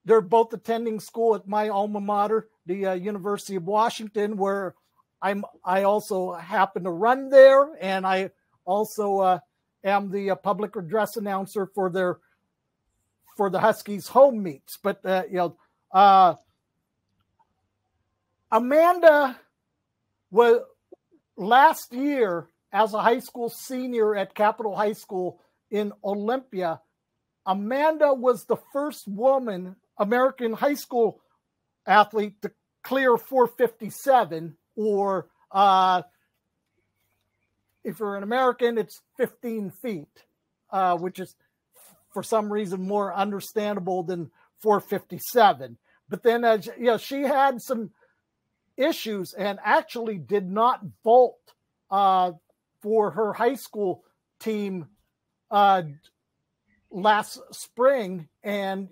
they're both attending school at my alma mater, the University of Washington, where I also happen to run there, and I also am the public address announcer for the Huskies home meets. But Amanda was last year as a high school senior at Capitol High School in Olympia. Amanda was the first woman, American high school athlete, to clear 457, or if you're an American, it's 15 feet, which is for some reason more understandable than 457. But then, she had some issues and actually did not vault for her high school team last spring. And,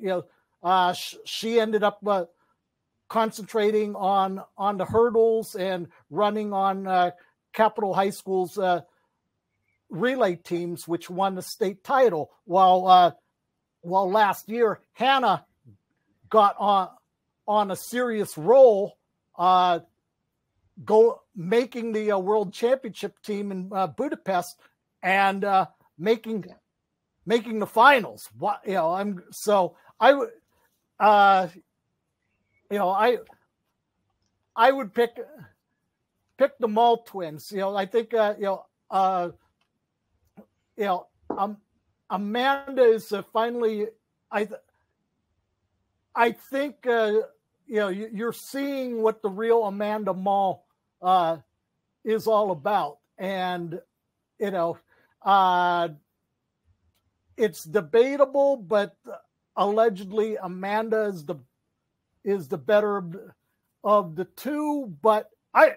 She ended up concentrating on the hurdles and running on Capital High School's relay teams, which won the state title. While last year Hannah got on a serious roll, making the World Championship team in Budapest and making the finals. I would pick the Mall twins. I think Amanda is finally. I think you're seeing what the real Amanda Mall is all about, and it's debatable, but allegedly Amanda is the better of the two. But I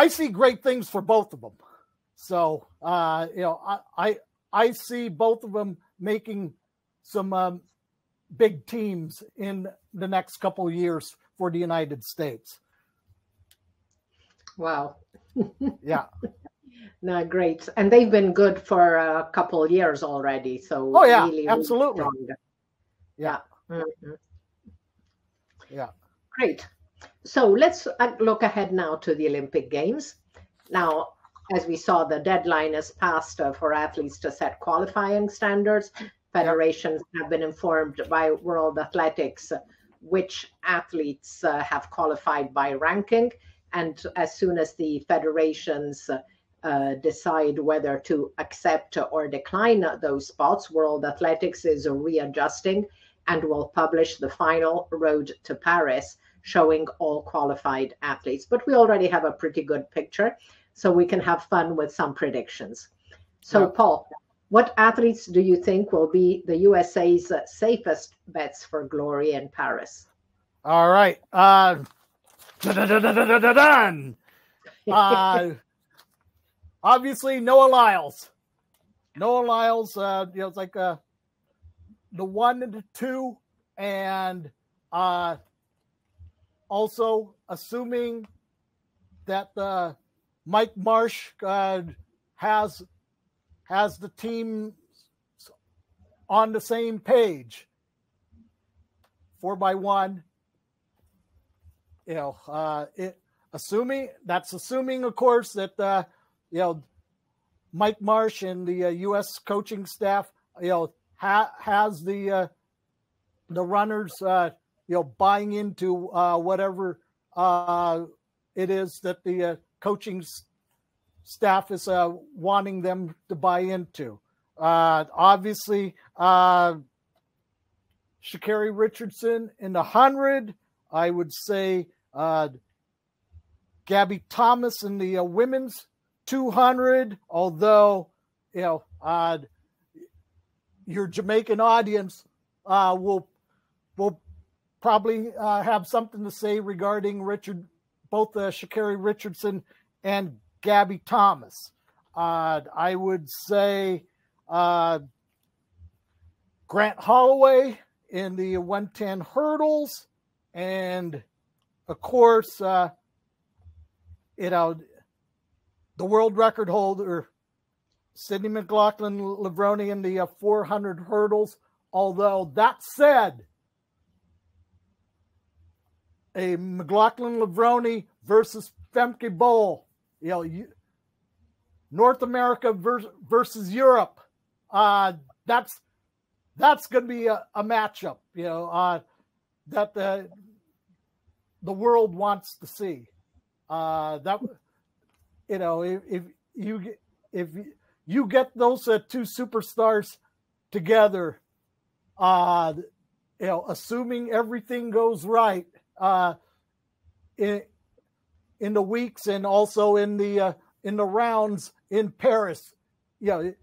see great things for both of them. So I see both of them making some big teams in the next couple of years for the United States. Wow. Yeah. No, great. And they've been good for a couple of years already. So really, absolutely. Really yeah. Mm-hmm. Yeah. Great. So let's look ahead now to the Olympic Games. Now, as we saw, the deadline is passed for athletes to set qualifying standards. Federations have been informed by World Athletics which athletes have qualified by ranking. And as soon as the federations decide whether to accept or decline those spots, World Athletics is readjusting and will publish the final road to Paris, showing all qualified athletes. But we already have a pretty good picture, so we can have fun with some predictions. So, Paul, what athletes do you think will be the USA's safest bets for glory in Paris? All right. Obviously, Noah Lyles. Noah Lyles, it's like the 1 and the 2, and also assuming that Mike Marsh has the team on the same page. 4x1. Assuming, of course, that Mike Marsh and the U.S. coaching staff, has the runners, buying into whatever it is that the coaching staff is wanting them to buy into. Obviously, Sha'Carri Richardson in the 100. I would say Gabby Thomas in the women's 200. Although your Jamaican audience will probably have something to say regarding both Sha'Carri Richardson and Gabby Thomas. I would say Grant Holloway in the 110 hurdles, and of course, the world record holder Sydney McLaughlin-Levrone in the 400 hurdles. Although that said, a McLaughlin-Levrone versus Femke Bol, North America versus Europe, that's going to be a matchup, that the world wants to see. If you get those two superstars together, assuming everything goes right, in the weeks and also in the rounds in Paris, you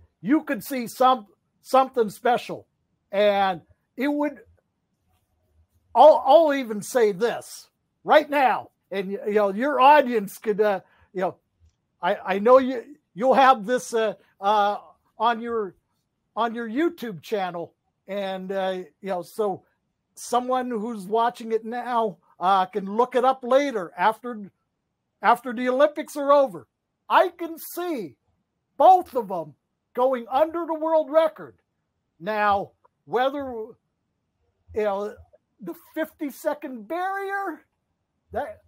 could see something special. And it would, I'll even say this right now, and your audience could, I know you'll have this on your YouTube channel, And, so someone who's watching it now can look it up later after the Olympics are over. I can see both of them going under the world record. Now, whether, the 50-second barrier, that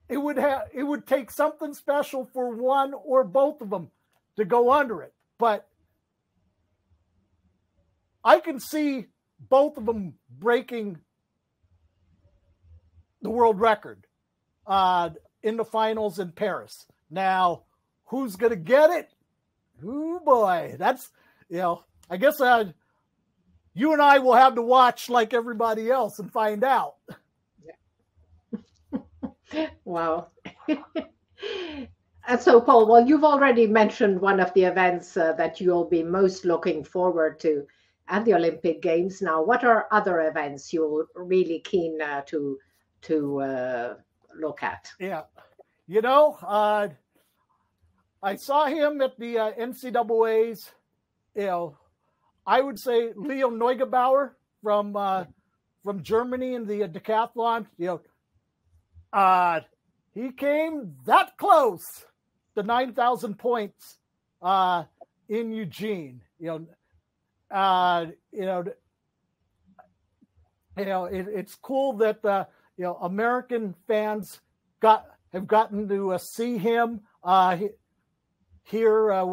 it would take something special for one or both of them to go under it. But I can see both of them breaking the world record in the finals in Paris. Now, who's going to get it? Oh boy, that's, I guess you and I will have to watch like everybody else and find out. Wow. And so, Paul, well, you've already mentioned one of the events that you'll be most looking forward to at the Olympic Games. Now, what are other events you're really keen to look at? Yeah. I saw him at the NCAAs. I would say Leo Neugebauer from Germany in the decathlon. He came that close to 9,000 points in Eugene. It's cool that American fans have gotten to see him here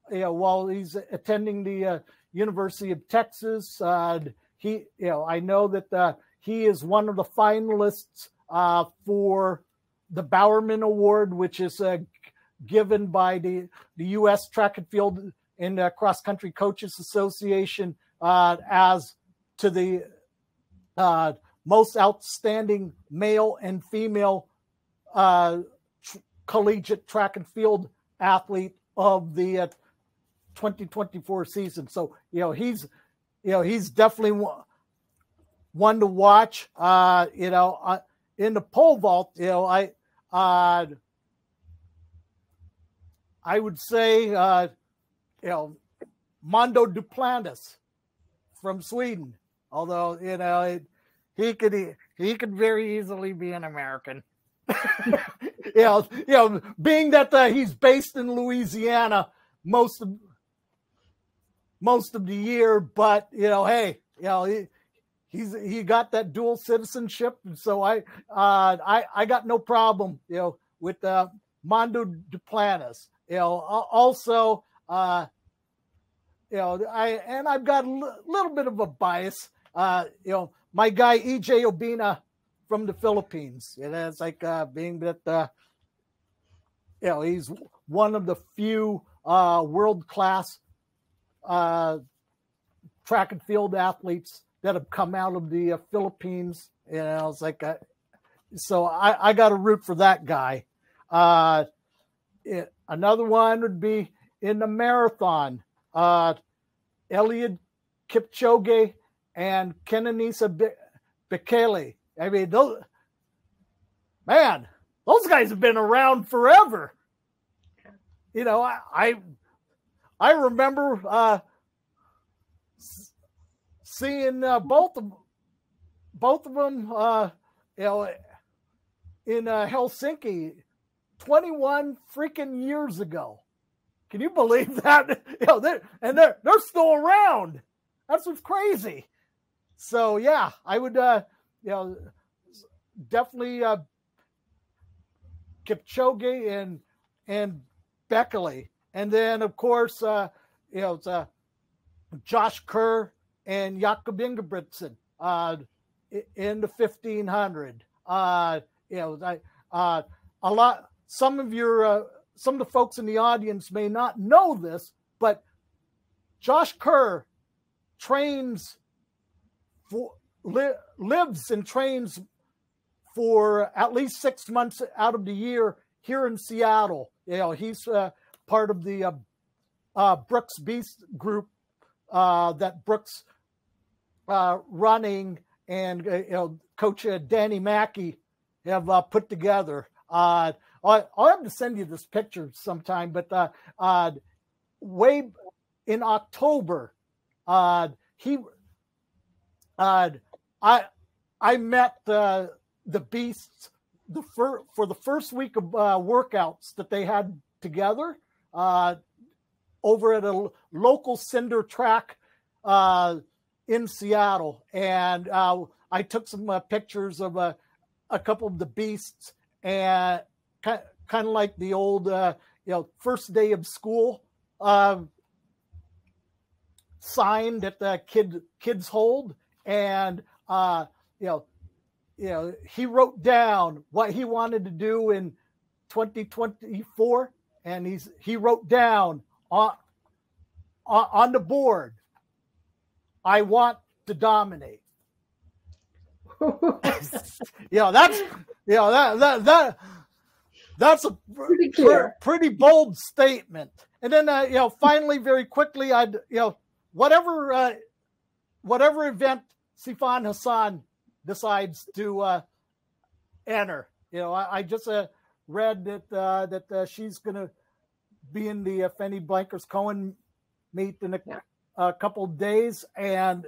while he's attending the University of Texas. I know that he is one of the finalists for the Bowerman Award, which is given by the U.S. Track and Field and Cross Country Coaches Association as to the most outstanding male and female collegiate track and field athlete of the 2024 season. So he's definitely one to watch. In the pole vault, I would say Mondo Duplantis from Sweden, although he could very easily be an American. Being that he's based in Louisiana most of the year, but he got that dual citizenship, and so I got no problem with Mondo Duplantis. Also I've got a little bit of a bias. My guy EJ Obina from the Philippines. It's like being that he's one of the few world-class track and field athletes that have come out of the Philippines. It's like so I got to root for that guy. Another one would be in the marathon, Eliud Kipchoge and Kenenisa Bekele. I mean, those guys have been around forever. I remember seeing both of them, in Helsinki 21 freaking years ago. Can you believe that? They're still around. That's what's crazy. So yeah, I would definitely Kipchoge and Bekele, and then of course it's Josh Kerr and Jakob Ingebrigtsen in the 1500. A lot. Some of the folks in the audience may not know this, but Josh Kerr lives and trains for at least 6 months out of the year here in Seattle. He's part of the Brooks Beast group that Brooks running and Coach Danny Mackey have put together. I'll have to send you this picture sometime, but way in October, He I met the Beasts for the first week of workouts that they had together over at a local cinder track in Seattle, and I took some pictures of a couple of the Beasts, and kind of like the old first day of school sign that the kids hold, and he wrote down what he wanted to do in 2024, and he wrote down on the board, I want to dominate. That's a pretty bold statement. And then finally, very quickly, whatever event Sifan Hassan decides to enter. I just read that she's going to be in the Fanny Blankers Cohen meet in a couple of days, and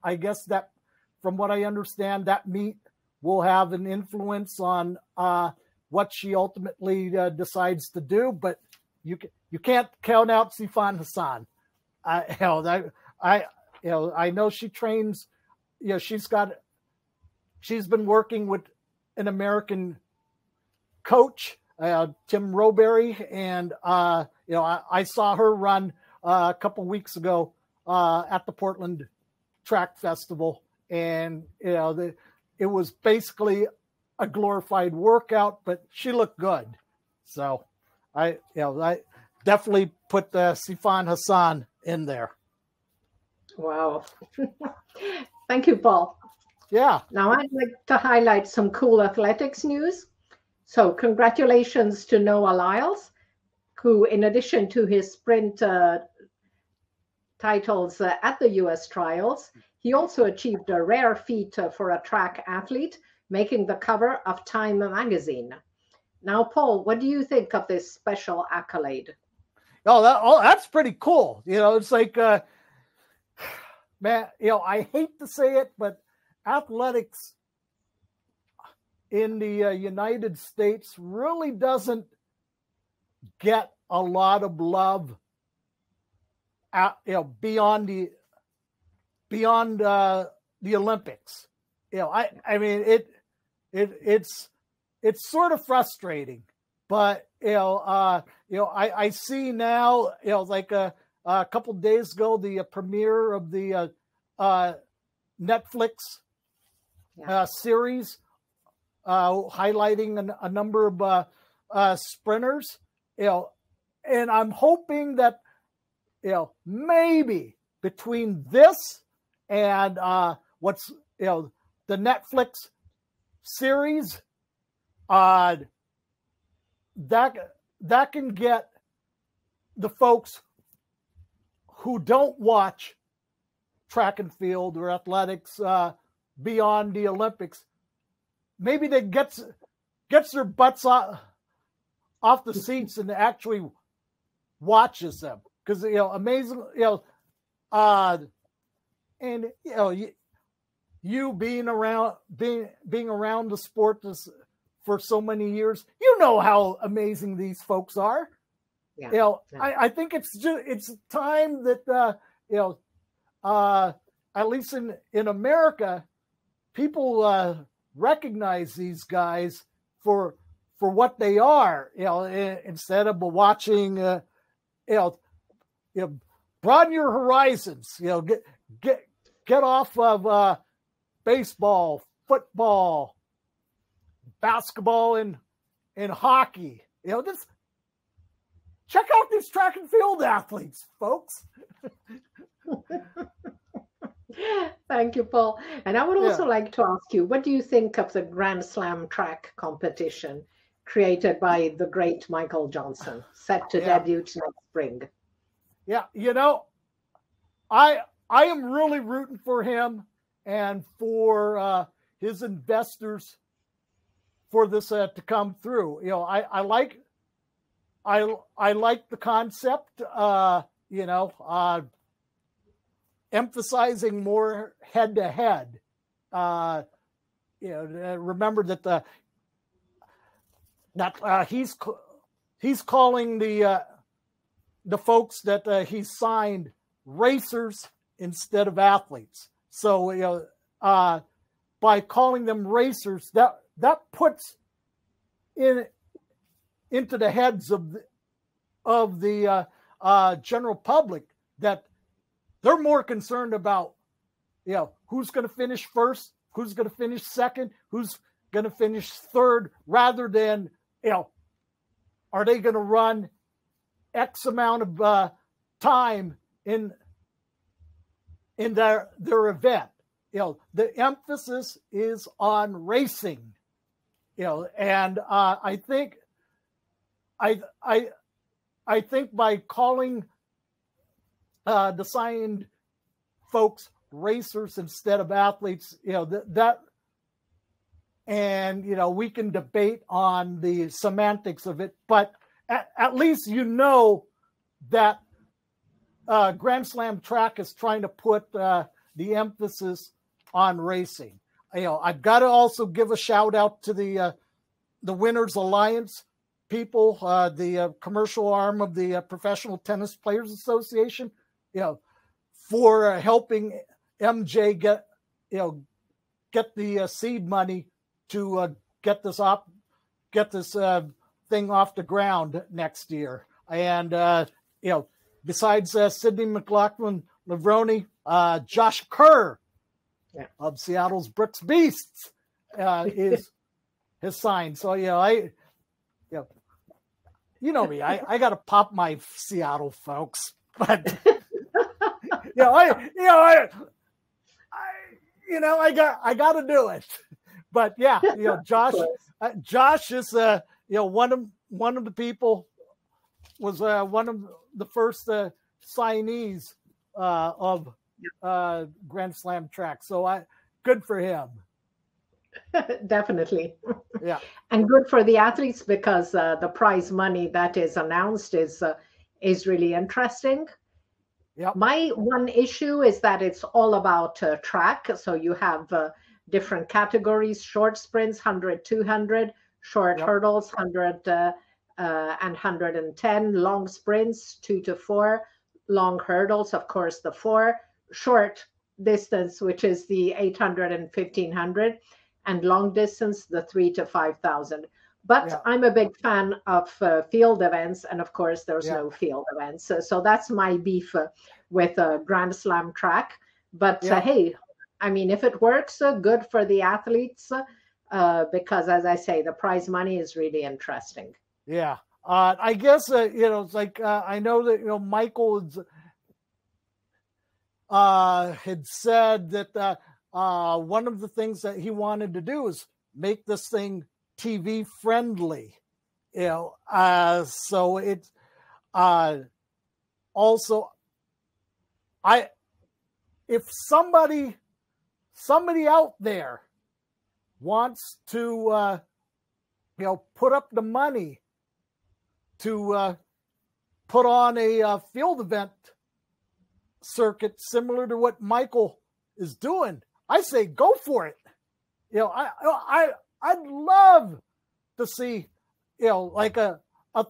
I guess that, from what I understand, that meet will have an influence on what she ultimately decides to do. But you can't count out Sifan Hassan. I know she trains. She's been working with an American coach, Tim Roberry, and I saw her run a couple weeks ago at the Portland Track Festival, and it was basically a glorified workout, but she looked good. So I definitely put Sifan Hassan in there. Wow. Thank you, Paul. Yeah. Now I'd like to highlight some cool athletics news. So congratulations to Noah Lyles, who, in addition to his sprint titles at the US trials, he also achieved a rare feat for a track athlete, making the cover of Time magazine. Now, Paul, what do you think of this special accolade? That's pretty cool. It's like, man, I hate to say it, but athletics in the United States really doesn't get a lot of love beyond the Olympics. I mean it's sort of frustrating, but I see now, like a couple of days ago, the premiere of the Netflix series highlighting a number of sprinters, and I'm hoping that maybe between this and what's the Netflix series, that can get the folks who don't watch track and field or athletics beyond the Olympics, maybe they gets their butts off the seats and actually watches them, because amazing, and you being around the sport for so many years, how amazing these folks are. Yeah. I think it's time that at least in America, people recognize these guys for what they are, instead of watching, broaden your horizons, get off of baseball, football, basketball, and hockey. Just check out these track and field athletes, folks. Thank you, Paul. And I would also like to ask you, what do you think of the Grand Slam track competition created by the great Michael Johnson, set to debut next spring? Yeah, I am really rooting for him and for his investors for this to come through. I like the concept. emphasizing more head-to-head. Remember that he's calling the folks that he signed racers instead of athletes. So by calling them racers, that puts into the heads of the general public that they're more concerned about who's going to finish first, who's going to finish second, who's going to finish third, rather than are they going to run X amount of time in their event. The emphasis is on racing. And I think by calling the signed folks racers instead of athletes, and we can debate on the semantics of it, but at least that Grand Slam track is trying to put the emphasis on racing. I've got to also give a shout out to the Winners Alliance people, the commercial arm of the Professional Tennis Players Association, for helping MJ get the seed money to get this thing off the ground next year. And besides Sydney McLaughlin-Levrone, Josh Kerr of Seattle's Brooks Beasts has signed. So I me, I got to pop my Seattle folks, but I got to do it. But Josh is one of the people, was one of the first signees of Grand Slam track. So good for him. Definitely. Yeah. And good for the athletes, because the prize money that is announced is really interesting. Yep. My one issue is that it's all about track. So you have different categories: short sprints, 100, 200, short hurdles, 100 and 110, long sprints, 2 to 4, long hurdles, of course, the 4, short distance, which is the 800 and 1500, and long distance, the 3 to 5,000. But I'm a big fan of field events, and of course, there's no field events. So that's my beef with a Grand Slam track. But hey, I mean, if it works, good for the athletes, because, as I say, the prize money is really interesting. Yeah. I guess, it's like, I know that, Michael had said that one of the things that he wanted to do is make this thing TV friendly, so it's also, if somebody out there wants to, put up the money to put on a field event circuit similar to what Michael is doing, I say go for it. I'd love to see, like a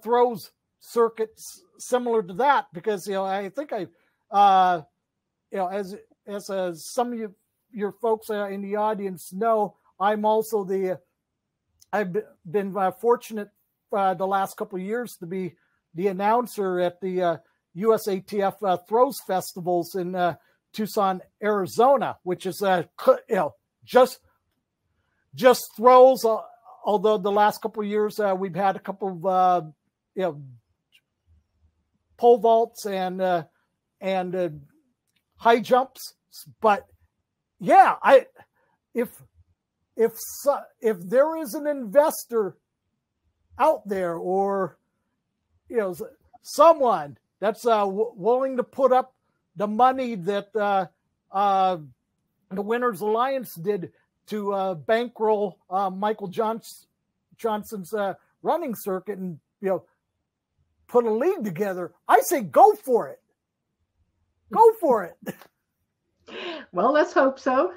throws circuit similar to that, because I think as some of your folks in the audience know, I'm also I've been fortunate the last couple of years to be the announcer at the USATF Throws Festivals in Tucson, Arizona, which is just throws. Although the last couple of years we've had a couple of pole vaults and high jumps, but if there is an investor out there, or someone that's willing to put up the money that the Winners Alliance did to bankroll Michael Johnson's running circuit and put a league together, I say go for it. Go for it. Well, let's hope so.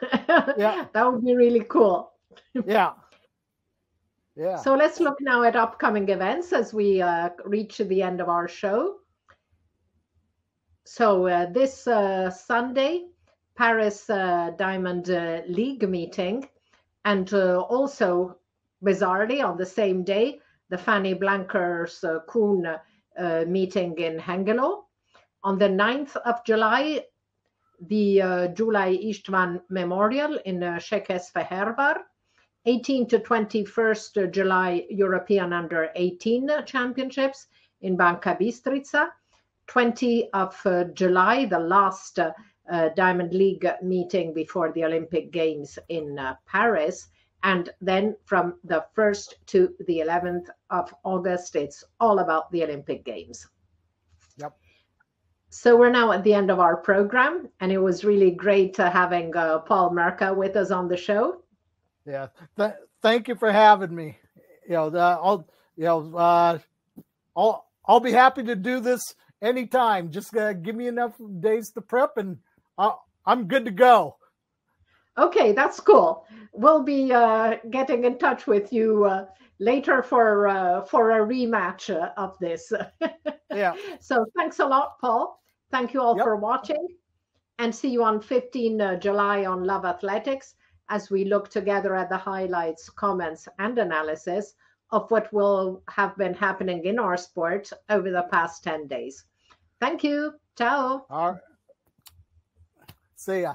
Yeah. That would be really cool. Yeah. Yeah. So let's look now at upcoming events as we reach the end of our show. So this Sunday, Paris Diamond League meeting, and also, bizarrely, on the same day, the Fanny Blankers Kuhn meeting in Hengelo. On the 9th of July, the Julai Istvan Memorial in Székesfehérvár. 18 to 21st July, European Under-18 Championships in Banka Bystrica. 20 of July, the last Diamond League meeting before the Olympic Games in Paris. And then from the 1st to the 11th of August, it's all about the Olympic Games. Yep. So we're now at the end of our program, and it was really great having Paul Merca with us on the show. Yeah. Thank you for having me. I'll be happy to do this anytime. Just give me enough days to prep, and I'm good to go. Okay, that's cool. We'll be getting in touch with you later for a rematch of this. Yeah. So thanks a lot, Paul. Thank you all Yep. for watching, and see you on 15 July on Love Athletics as we look together at the highlights, comments, and analysis of what will have been happening in our sport over the past 10 days. Thank you. Ciao. All right. See ya.